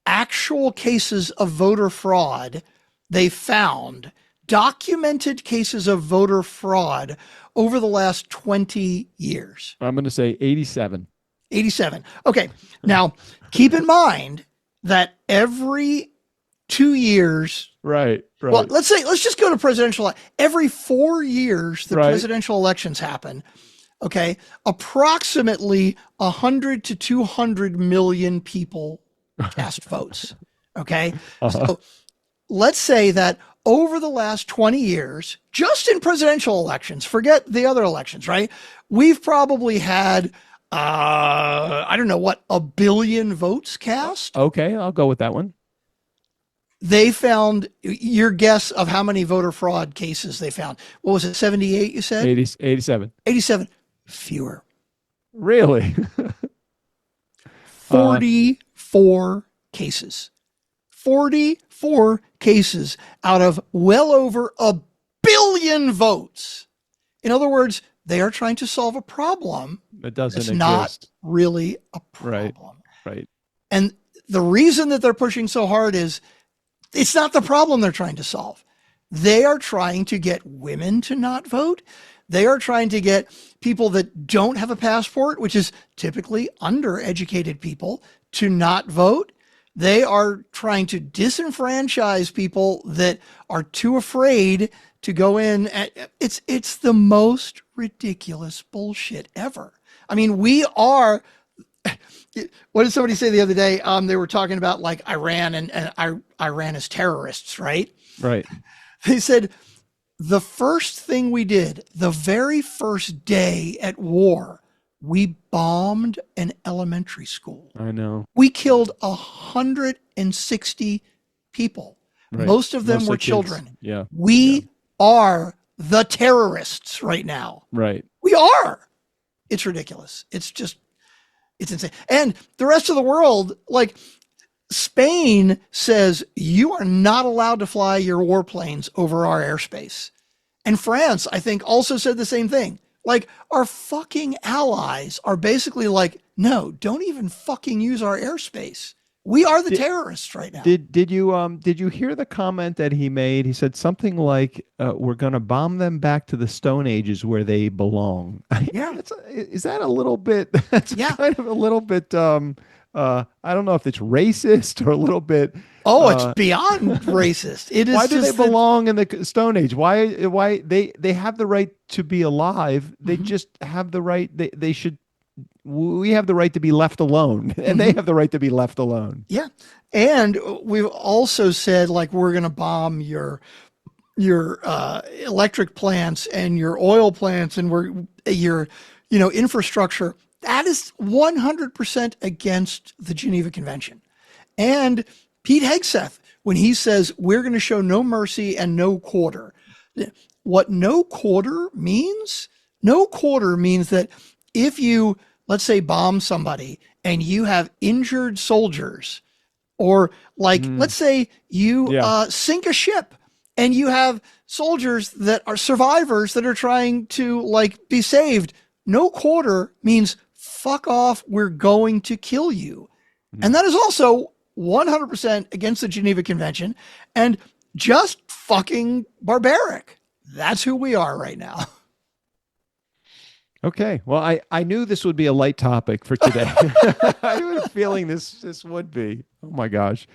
actual cases of voter fraud they found, documented cases of voter fraud over the last 20 years? I'm going to say 87. 87. Okay. Now, keep in mind that every 2 years, Right. Right. well, let's just go to presidential. Every 4 years, the Right. presidential elections happen. Okay. Approximately 100 to 200 million people cast votes. Okay. So let's say that over the last 20 years, just in presidential elections, forget the other elections, right? We've probably had, I don't know what, 1 billion votes cast. Okay. I'll go with that one. They found your guess of how many voter fraud cases they found. What was it? 78, you said? 87. 87. Fewer. Really? 44 cases. 44 cases out of well over 1 billion votes. In other words, they are trying to solve a problem It doesn't that's exist. not really a Right. problem. Right. And the reason that they're pushing so hard is it's not the problem they're trying to solve. They are trying to get women to not vote. They are trying to get people that don't have a passport, which is typically undereducated people, to not vote. They are trying to disenfranchise people that are too afraid to go in. It's the most ridiculous bullshit ever. I mean, we are. What did somebody say the other day? They were talking about like Iran and Iran as terrorists, right? Right. They said the first thing we did, the very first day at war, we bombed an elementary school. I know. We killed 160 people. Right. Most of them Mostly were kids. children. Yeah. We are the terrorists right now. Right. We are. It's ridiculous. It's insane. And the rest of the world, like Spain says, you are not allowed to fly your warplanes over our airspace. And France, I think, also said the same thing. Like, our fucking allies are basically like, no, don't even fucking use our airspace. We are the terrorists right now. Did you hear the comment that he made? He said something like, "We're going to bomb them back to the Stone Ages where they belong." Yeah. Is that a little bit? That's Yeah. kind of a little bit. I don't know if it's racist or a little bit. Oh, it's beyond racist. It is. Why do they just that- belong in the Stone Age? Why they have the right to be alive? They Mm-hmm. just have the right. They should. We have the right to be left alone, and they Mm-hmm. have the right to be left alone. Yeah. And we've also said, like, we're going to bomb your electric plants and your oil plants and your infrastructure. That is 100% against the Geneva Convention. And Pete Hegseth, when he says we're going to show no mercy and no quarter, what no quarter means that if you, let's say, bomb somebody and you have injured soldiers Or like, let's say you sink a ship and you have soldiers that are survivors that are trying to like be saved. No quarter means fuck off. We're going to kill you. And that is also 100% against the Geneva Convention and just fucking barbaric. That's who we are right now. Okay. Well, I knew this would be a light topic for today. I had a feeling this would be. Oh my gosh.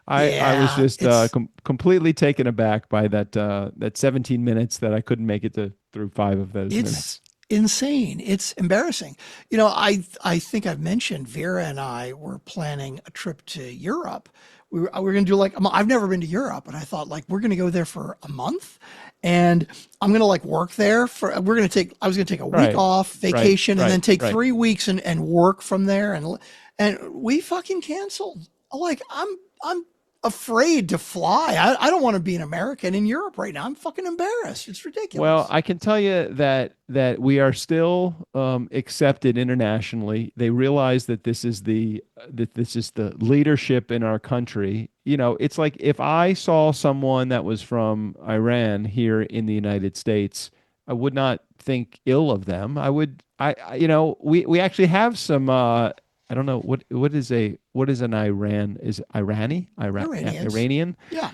I was just completely taken aback by that 17 minutes that I couldn't make it through 5 of those minutes. Insane. It's embarrassing. You know, I think I've mentioned Vera and I were planning a trip to Europe. We were going to do like, I've never been to Europe, and I thought like, we're going to go there for a month and I'm going to like work there I was going to take a week off vacation and then take 3 weeks and work from there. And we fucking canceled. Like, I'm afraid to fly. I don't want to be an American in Europe right now. I'm fucking embarrassed. It's ridiculous. Well, I can tell you that we are still accepted internationally. They realize that this is the leadership in our country. You know, it's like if I saw someone that was from Iran here in the United States, I would not think ill of them. We actually have some I don't know what is an Iran is Iranian. Yeah.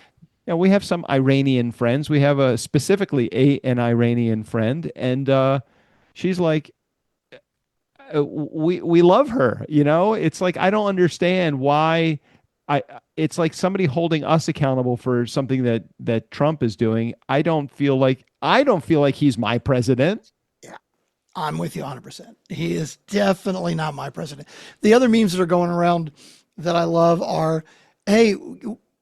Yeah, we have some Iranian friends. We have specifically an Iranian friend, and she's like, we love her. You know, it's like I don't understand why. It's like somebody holding us accountable for something that Trump is doing. I don't feel like he's my president. I'm with you 100%. He is definitely not my president. The other memes that are going around that I love are, hey,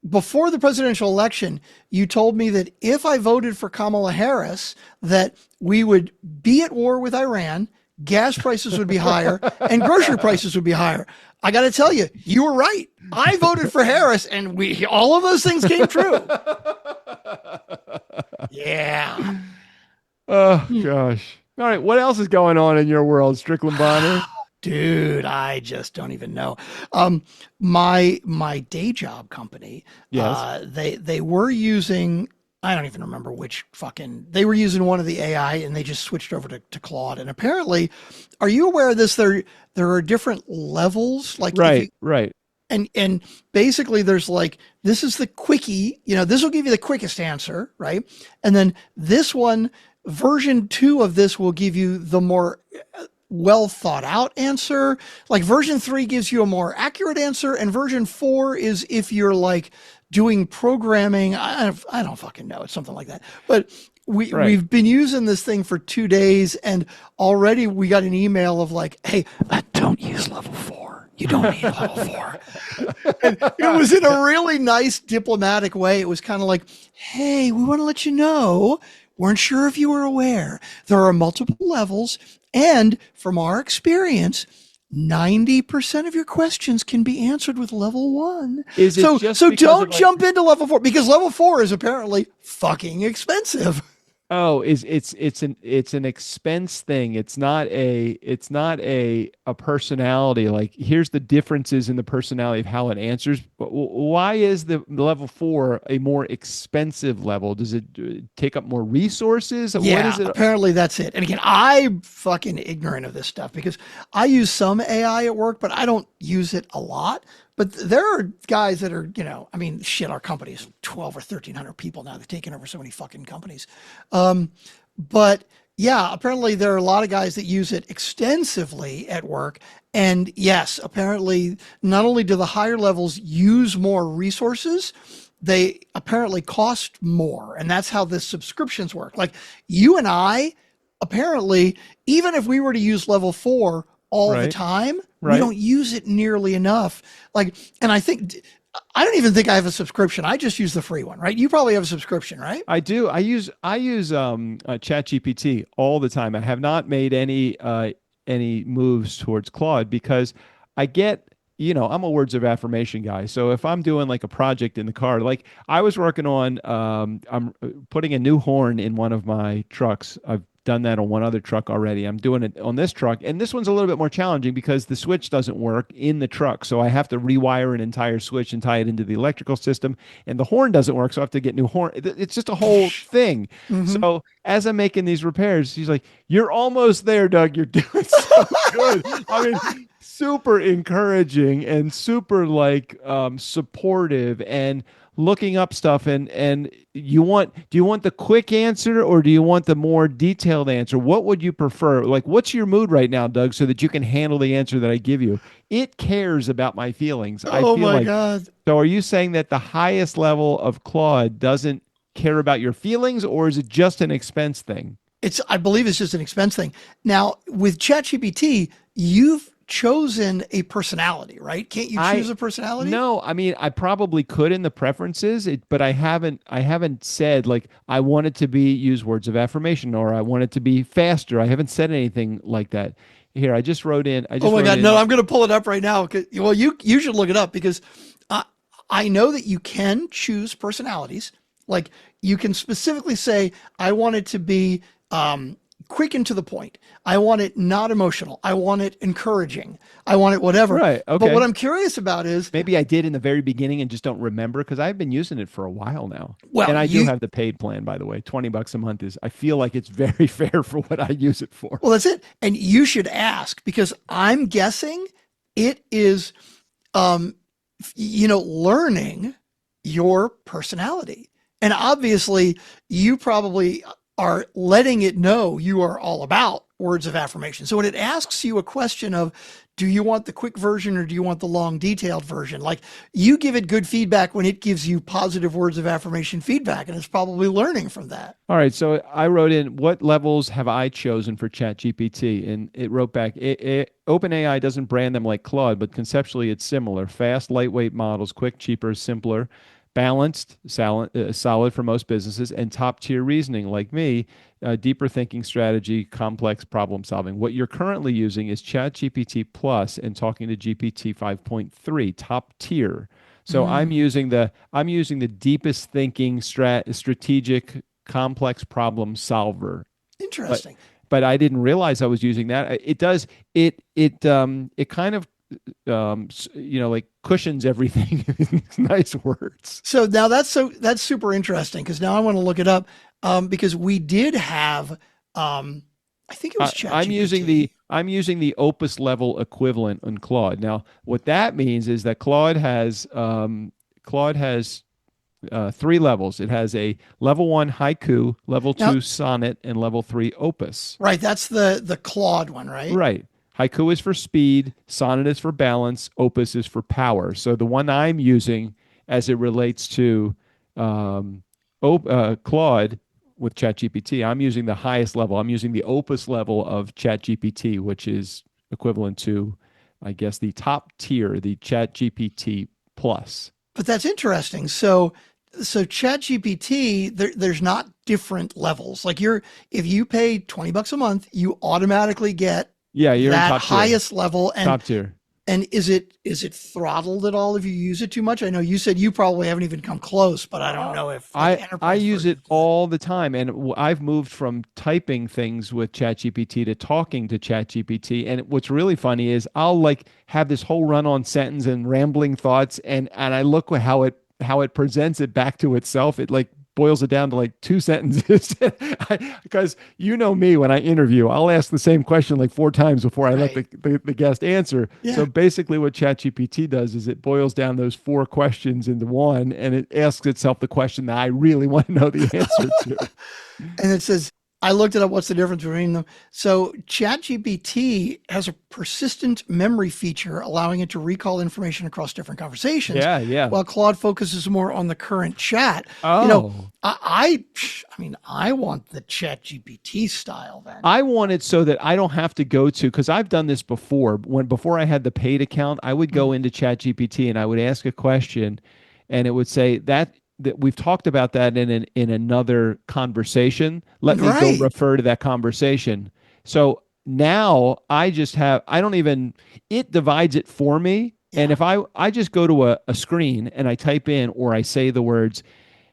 before the presidential election, you told me that if I voted for Kamala Harris, that we would be at war with Iran, gas prices would be higher, and grocery prices would be higher. I got to tell you, you were right. I voted for Harris, and all of those things came true. Yeah. Oh, gosh. All right, what else is going on in your world, Strickland Bonner? Dude, I just don't even know. My day job company, yes. They were using, I don't even remember they were using one of the AI and they just switched over to Claude. And apparently, are you aware of this? There are different levels. Like right. And basically there's like, this is the quickie, this will give you the quickest answer, right? And then this one, version 2 of this will give you the more well thought out answer. Like version 3 gives you a more accurate answer. And version 4 is if you're like doing programming. I don't fucking know. It's something like that. But we've been using this thing for 2 days and already we got an email of like, hey, don't use level 4. You don't need level 4. And it was in a really nice diplomatic way. It was kind of like, hey, we want to let you know, weren't sure if you were aware, there are multiple levels. And from our experience, 90% of your questions can be answered with level 1. So don't jump into level 4 because level 4 is apparently fucking expensive. Oh, it's an expense thing. It's not a personality. Like here's the differences in the personality of how it answers. But why is the level 4 a more expensive level? Does it take up more resources? Yeah, what is it? Apparently that's it. And again, I'm fucking ignorant of this stuff because I use some AI at work, but I don't use it a lot. But there are guys that are, our company is 12 or 1,300 people now. They've taken over so many fucking companies. But yeah, apparently there are a lot of guys that use it extensively at work. And yes, apparently not only do the higher levels use more resources, they apparently cost more. And that's how the subscriptions work. Like you and I, apparently, even if we were to use level 4 all the time, we don't use it nearly enough. Like, and I don't even think I have a subscription. I just use the free one, right? You probably have a subscription, right? I do. I use ChatGPT all the time. I have not made any moves towards Claude because I get, I'm a words of affirmation guy. So if I'm doing like a project in the car, like I was working on, I'm putting a new horn in one of my trucks. I've done that on one other truck already. I'm doing it on this truck, and this one's a little bit more challenging because the switch doesn't work in the truck. So I have to rewire an entire switch and tie it into the electrical system, and the horn doesn't work, so I have to get new horn. It's just a whole thing. So as I'm making these repairs, she's like, "You're almost there, Doug. You're doing so good." I mean, super encouraging and super like supportive and looking up stuff. And do you want the quick answer or do you want the more detailed answer? What would you prefer? Like, what's your mood right now, Doug, so that you can handle the answer that I give you? It cares about my feelings. I feel my like, God. So are you saying that the highest level of Claude doesn't care about your feelings, or is it just an expense thing? I believe it's just an expense thing. Now, with ChatGPT, you've chosen a personality, right? Can't you choose a personality? No, I mean, I probably could in the preferences, but I haven't said like I want it to use words of affirmation or I want it to be faster. I haven't said anything like that. Here, I just wrote in. Oh my God, no, I'm going to pull it up right now. Well, you should look it up because I know that you can choose personalities. Like you can specifically say, I want it to be quick and to the point. I want it not emotional. I want it encouraging. I want it whatever. Right. Okay. But what I'm curious about is maybe I did in the very beginning and just don't remember because I've been using it for a while now. Well, and I do have the paid plan, by the way. $20 a month I feel like it's very fair for what I use it for. Well, that's it. And you should ask because I'm guessing it is, learning your personality. And obviously you probably are letting it know you are all about words of affirmation. So when it asks you a question of, do you want the quick version or do you want the long detailed version? Like you give it good feedback when it gives you positive words of affirmation feedback, and it's probably learning from that. All right. So I wrote in, what levels have I chosen for ChatGPT? And it wrote back, OpenAI doesn't brand them like Claude, but conceptually it's similar. Fast, lightweight models, quick, cheaper, simpler. Balanced, solid for most businesses, and top-tier reasoning like me, deeper thinking strategy, complex problem solving. What you're currently using is ChatGPT Plus and talking to GPT 5.3, top tier. So I'm using the deepest thinking, strategic, complex problem solver. Interesting. But I didn't realize I was using that. It kind of like cushions everything. Nice words. So now that's super interesting because now I want to look it up because we did have I think it was ChatGPT. I'm using the Opus level equivalent on Claude. Now what that means is that Claude has 3 levels. It has a level 1 haiku, level 2 sonnet, and level 3 opus. Right, that's the Claude one, right? Right. Haiku is for speed, sonnet is for balance, opus is for power. So the one I'm using as it relates to Claude with ChatGPT, I'm using the highest level. I'm using the opus level of ChatGPT, which is equivalent to, I guess, the top tier, the ChatGPT Plus. But that's interesting. So ChatGPT, there's not different levels. Like if you pay $20 a month, you automatically get you're that in top highest tier. Level. And top tier. And is it throttled at all if you use it too much? I know you said you probably haven't even come close, but I don't know if I use it all the time, and I've moved from typing things with ChatGPT to talking to ChatGPT. And what's really funny is I'll like have this whole run-on sentence and rambling thoughts, and I look at how it presents it back to itself. It like boils it down to like 2 sentences because you know me, when I interview, I'll ask the same question like 4 times before I let the guest answer. Yeah. So basically what ChatGPT does is it boils down those 4 questions into one, and it asks itself the question that I really want to know the answer to. And it says, I looked it up. What's the difference between them? So ChatGPT has a persistent memory feature, allowing it to recall information across different conversations. Yeah. While Claude focuses more on the current chat. Oh. I want the ChatGPT style then. I want it so that I don't have to go to, because I've done this before. Before I had the paid account, I would go into ChatGPT and I would ask a question, and it would say that we've talked about that in another conversation. Let me go refer to that conversation. So now it divides it for me. Yeah. And if I just go to a screen and I type in, or I say the words,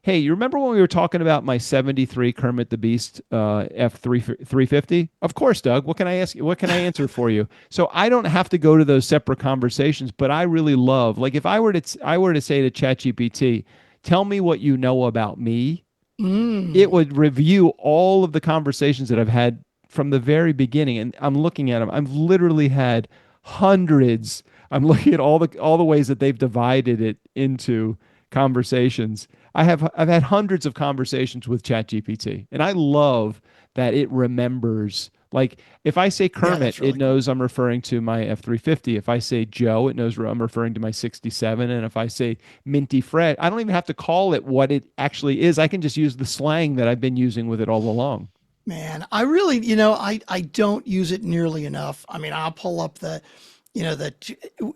hey, you remember when we were talking about my 73 Kermit the Beast F350? Of course, Doug. What can I ask? What can I answer for you? So I don't have to go to those separate conversations, but I really love, like if I were to say to ChatGPT, tell me what you know about me, it would review all of the conversations that I've had from the very beginning. And I'm looking at them. I've literally had hundreds. I'm looking at all the ways that they've divided it into conversations. I've had hundreds of conversations with ChatGPT, and I love that it remembers. Like if I say Kermit, it knows I'm referring to my F350. If I say Joe, it knows I'm referring to my 67. And if I say Minty Fred, I don't even have to call it what it actually is. I can just use the slang that I've been using with it all along. Man, I really, I don't use it nearly enough. I mean, I'll pull up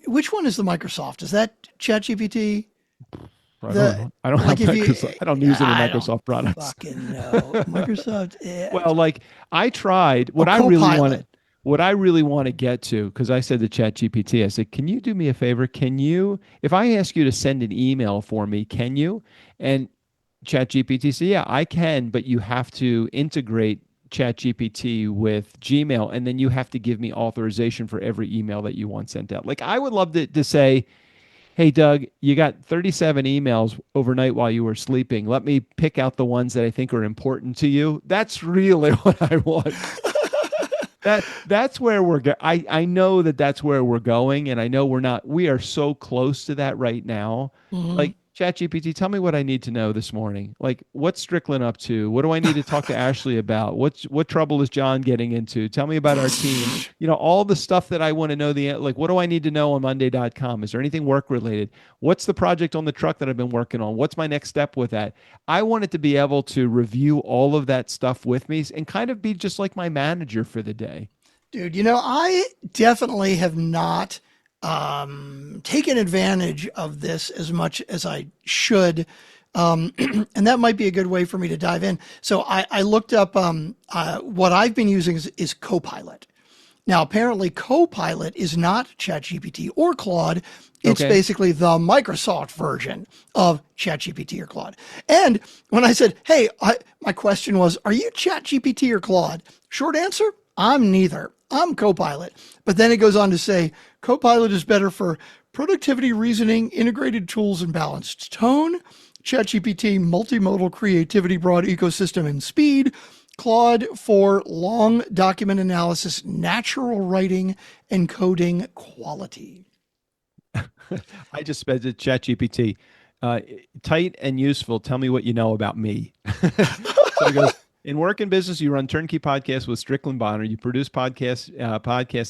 which one is the Microsoft? Is that ChatGPT? I don't have Microsoft. I don't use any Microsoft products. Fucking no. Microsoft. Yeah. Well, like I tried what I really want to get to, because I said to ChatGPT, I said, can you do me a favor? If I ask you to send an email for me, can you? And ChatGPT said, yeah, I can, but you have to integrate ChatGPT with Gmail, and then you have to give me authorization for every email that you want sent out. Like I would love to say, hey, Doug, you got 37 emails overnight while you were sleeping. Let me pick out the ones that I think are important to you. That's really what I want. That's where we're going. I know that's where we're going, and I know we are so close to that right now. Mm-hmm. Like, ChatGPT, tell me what I need to know this morning. Like, what's Strickland up to? What do I need to talk to Ashley about? What trouble is John getting into? Tell me about our team. All the stuff that I want to know. Like, what do I need to know on Monday.com? Is there anything work related? What's the project on the truck that I've been working on? What's my next step with that? I want it to be able to review all of that stuff with me and kind of be just like my manager for the day. Dude, I definitely have not taken advantage of this as much as I should. And that might be a good way for me to dive in. So I looked up what I've been using is Copilot. Now, apparently Copilot is not ChatGPT or Claude. It's basically the Microsoft version of ChatGPT or Claude. And when I said, hey, my question was, are you ChatGPT or Claude? Short answer, I'm neither. I'm Copilot. But then it goes on to say, Copilot is better for productivity, reasoning, integrated tools, and balanced tone. ChatGPT, multimodal creativity, broad ecosystem, and speed. Claude for long document analysis, natural writing, and coding quality. I just said to ChatGPT, tight and useful. Tell me what you know about me. So he goes, in work and business, you run turnkey podcasts with Strickland Bonner. You produce podcasts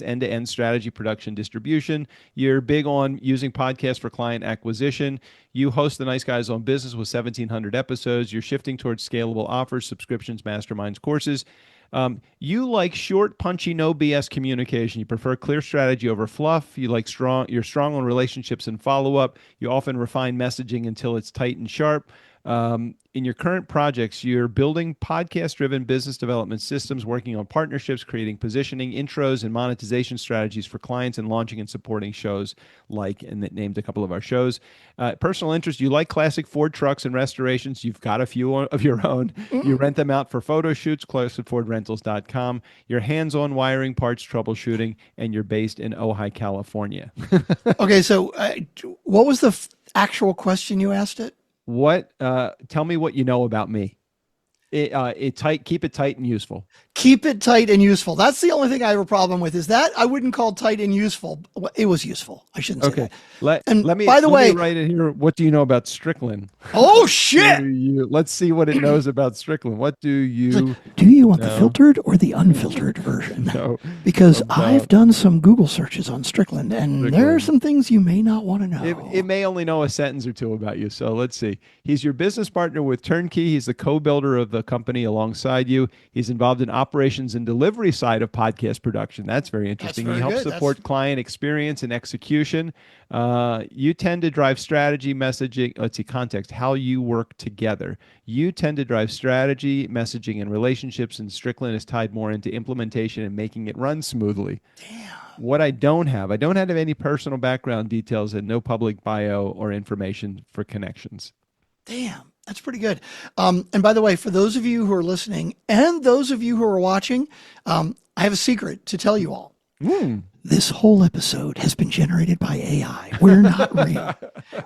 end-to-end strategy, production, distribution. You're big on using podcasts for client acquisition. You host the Nice Guys on Business with 1,700 episodes. You're shifting towards scalable offers, subscriptions, masterminds, courses. You like short, punchy, no BS communication. You prefer clear strategy over fluff. You're strong on relationships and follow-up. You often refine messaging until it's tight and sharp. In your current projects, you're building podcast-driven business development systems, working on partnerships, creating positioning, intros, and monetization strategies for clients, and launching and supporting shows and that named a couple of our shows. Personal interest, you like classic Ford trucks and restorations. You've got a few of your own. You rent them out for photo shoots, classicfordrentals.com. You're hands-on wiring, parts troubleshooting, and you're based in Ojai, California. Okay, so what was the actual question you asked it? Tell me what you know about me. Keep it tight and useful. Keep it tight and useful. That's the only thing I have a problem with, is that I wouldn't call tight and useful. It was useful. I shouldn't say that. Let me write it here. What do you know about Strickland? Oh, shit. Let's see what it knows about Strickland. What do you do you want the filtered or the unfiltered version? No. Because I've done some Google searches on Strickland, and there are some things you may not want to know. It may only know a sentence or two about you. So let's see. He's your business partner with Turnkey. He's the co-builder of the company alongside you. He's involved in operations and delivery side of podcast production. That's very interesting. He helps support client experience and execution. You tend to drive strategy, messaging. Let's see, context, how you work together. You tend to drive strategy, messaging, and relationships, and Strickland is tied more into implementation and making it run smoothly. Damn. What I don't have any personal background details and no public bio or information for connections. Damn. That's pretty good. And by the way, for those of you who are listening and those of you who are watching, I have a secret to tell you all. This whole episode has been generated by AI. We're not real.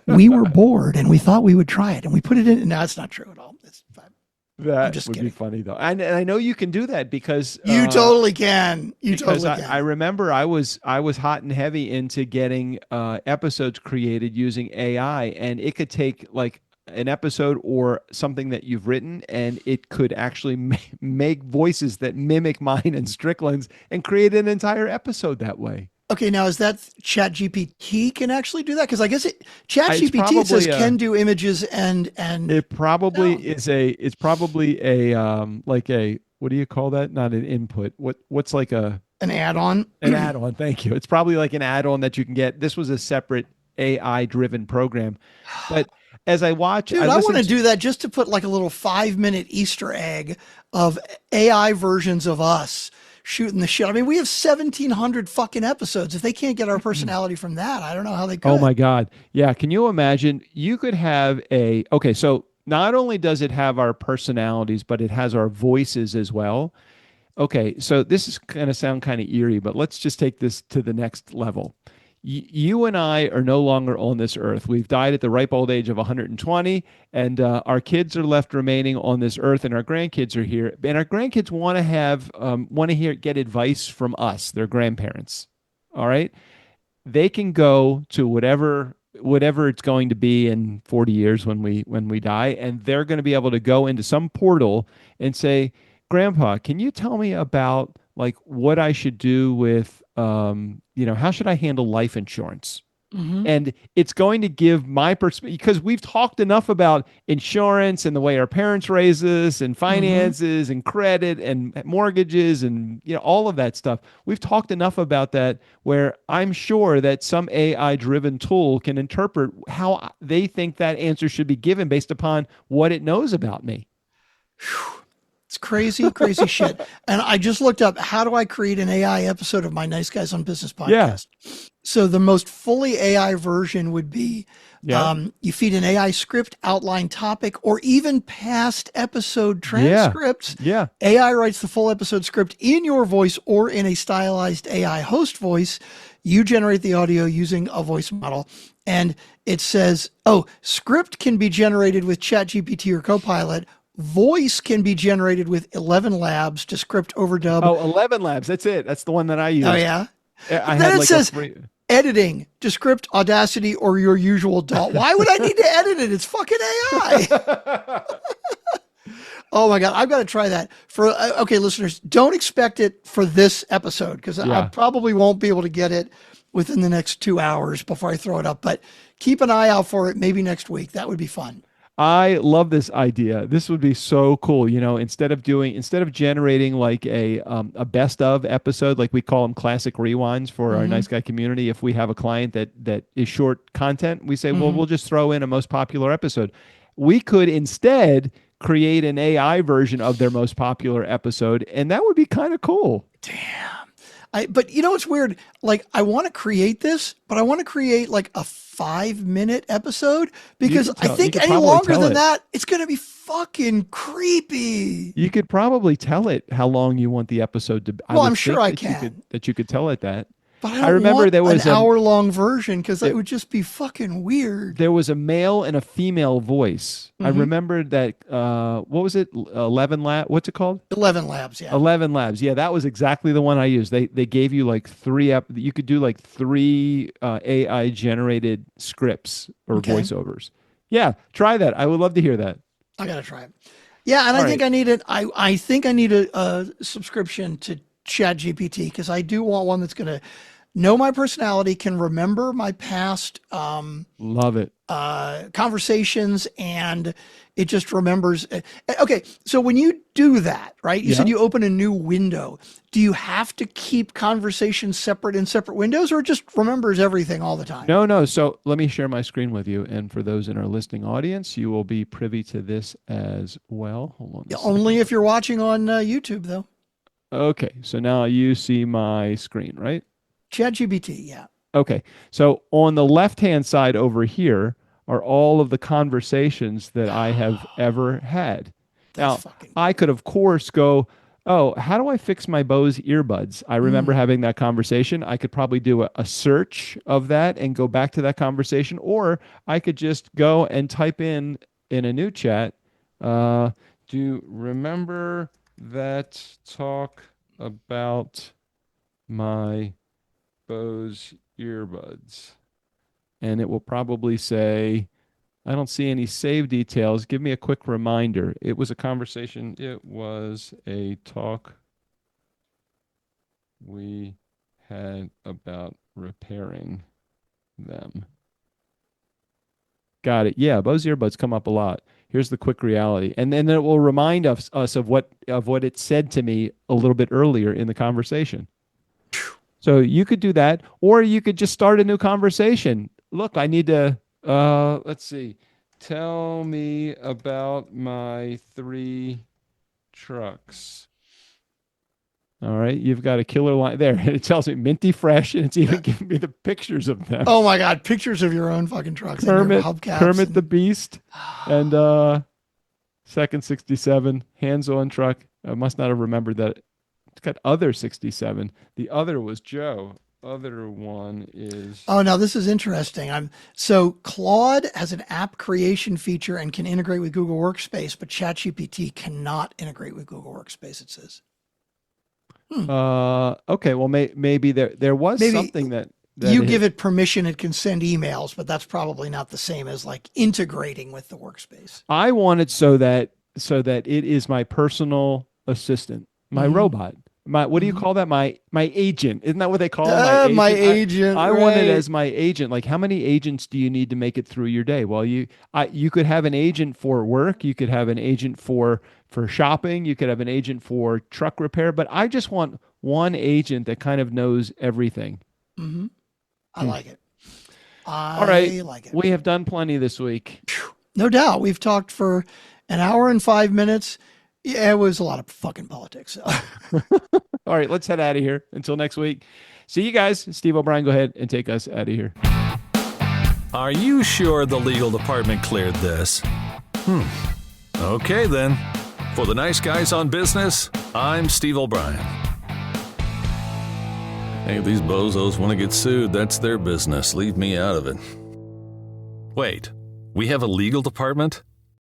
We were bored and we thought we would try it and we put it in. No, it's not true at all. It's fine. That would be funny though. And I know you can do that because you totally can. I remember I was hot and heavy into getting episodes created using AI, and it could take like an episode or something that you've written, and it could actually make voices that mimic mine and Strickland's and create an entire episode that way. Okay, now is that ChatGPT can actually do that? Because I guess ChatGPT says can do images and it probably it's probably a like a, what do you call that? Not an input. What's like an add-on? An add-on. Thank you. It's probably like an add-on that you can get. This was a separate AI driven program, but as I watch, dude, I want to do that just to put like a little 5-minute Easter egg of AI versions of us shooting the shit. I mean, we have 1,700 fucking episodes. If they can't get our personality from that, I don't know how they could. Oh my God. Yeah. Can you imagine? You could have so not only does it have our personalities, but it has our voices as well. Okay. So this is going to sound kind of eerie, but let's just take this to the next level. You and I are no longer on this earth. We've died at the ripe old age of 120, and our kids are left remaining on this earth, and our grandkids are here. And our grandkids want to get advice from us, their grandparents. All right, they can go to whatever it's going to be in 40 years when we die, and they're going to be able to go into some portal and say, "Grandpa, can you tell me about like what I should do with how should I handle life insurance?" Mm-hmm. And it's going to give my perspective, because we've talked enough about insurance and the way our parents raised us and finances and credit and mortgages and all of that stuff. We've talked enough about that where I'm sure that some AI driven tool can interpret how they think that answer should be given based upon what it knows about me. It's crazy, crazy shit. And I just looked up, how do I create an AI episode of my Nice Guys on Business podcast? Yeah. So the most fully AI version would be you feed an AI script, outline topic, or even past episode transcripts. Yeah. AI writes the full episode script in your voice or in a stylized AI host voice. You generate the audio using a voice model. And it says, script can be generated with ChatGPT or Copilot. Voice can be generated with 11 Labs to script overdub. Oh, 11 Labs. That's it. That's the one that I use. Oh, yeah. Then it says editing to script Audacity or your usual DAW. Why would I need to edit it? It's fucking AI. Oh my God. I've got to try that okay, listeners, don't expect it for this episode because I probably won't be able to get it within the next 2 hours before I throw it up, but keep an eye out for it. Maybe next week. That would be fun. I love this idea. This would be so cool. Instead of generating like a best of episode, like we call them classic rewinds for our Nice Guy community. If we have a client that is short content, we say, well, we'll just throw in a most popular episode. We could instead create an AI version of their most popular episode, and that would be kind of cool. Damn. But it's weird. Like I want to create this, but I want to create like a 5-minute episode because I think any longer than that, it's going to be fucking creepy. You could probably tell it how long you want the episode to be. Well, I'm sure I can. That you could tell it that. But I remember there was an hour-long version because it would just be fucking weird. There was a male and a female voice. I remember that. What was it? 11 Labs. What's it called? 11 Labs. Yeah. 11 Labs. Yeah, that was exactly the one I used. They gave you like you could do like 3 AI generated scripts or voiceovers. Yeah, try that. I would love to hear that. I gotta try it. Yeah, and I think I need it. I think I need a subscription to ChatGPT because I do want one that's gonna know my personality, can remember my past love it conversations, and it just remembers. Okay, so when you do that, right? You said you open a new window. Do you have to keep conversations separate in separate windows, or it just remembers everything all the time? No. So let me share my screen with you, and for those in our listening audience, you will be privy to this as well. Hold on. Only if you're watching on YouTube, though. Okay, so now you see my screen, right? ChatGPT, yeah. Okay, so on the left-hand side over here, are all of the conversations that I have ever had. Now, I could, of course, go, oh, how do I fix my Bose earbuds? I remember having that conversation. I could probably do a search of that and go back to that conversation, or I could just go and type in a new chat, do you remember that talk about my Bose earbuds? And it will probably say, I don't see any save details. Give me a quick reminder. It was a conversation. It was a talk we had about repairing them. Got it. Yeah, Bose earbuds come up a lot. Here's the quick reality. And then it will remind us of what it said to me a little bit earlier in the conversation. So you could do that, or you could just start a new conversation. Look, I need to let's see. Tell me about my 3 trucks. All right, you've got a killer line there. It tells me minty fresh, and it's even giving me the pictures of them. Oh my God, pictures of your own fucking trucks. Kermit the Beast, and second 67, hands-on truck. I must not have remembered that. It's got other 67. The other was Joe. Other one is... Oh, now this is interesting. So Claude has an app creation feature and can integrate with Google Workspace, but ChatGPT cannot integrate with Google Workspace, it says. Okay, well, maybe there was something that you give it permission, it can send emails, but that's probably not the same as like integrating with the workspace. I want it so that it is my personal assistant, my robot. What do you call that? My agent. Isn't that what they call it? My agent. I want it as my agent. Like, how many agents do you need to make it through your day? Well, you could have an agent for work. You could have an agent for shopping. You could have an agent for truck repair. But I just want one agent that kind of knows everything. Mm-hmm. I like it. All right. Like it. We have done plenty this week. No doubt. We've talked for an hour and 5 minutes. Yeah, it was a lot of fucking politics. So. All right, let's head out of here. Until next week. See you guys. Steve O'Brien, go ahead and take us out of here. Are you sure the legal department cleared this? Okay then. For the Nice Guys on Business, I'm Steve O'Brien. Hey, if these bozos want to get sued, that's their business. Leave me out of it. Wait, we have a legal department?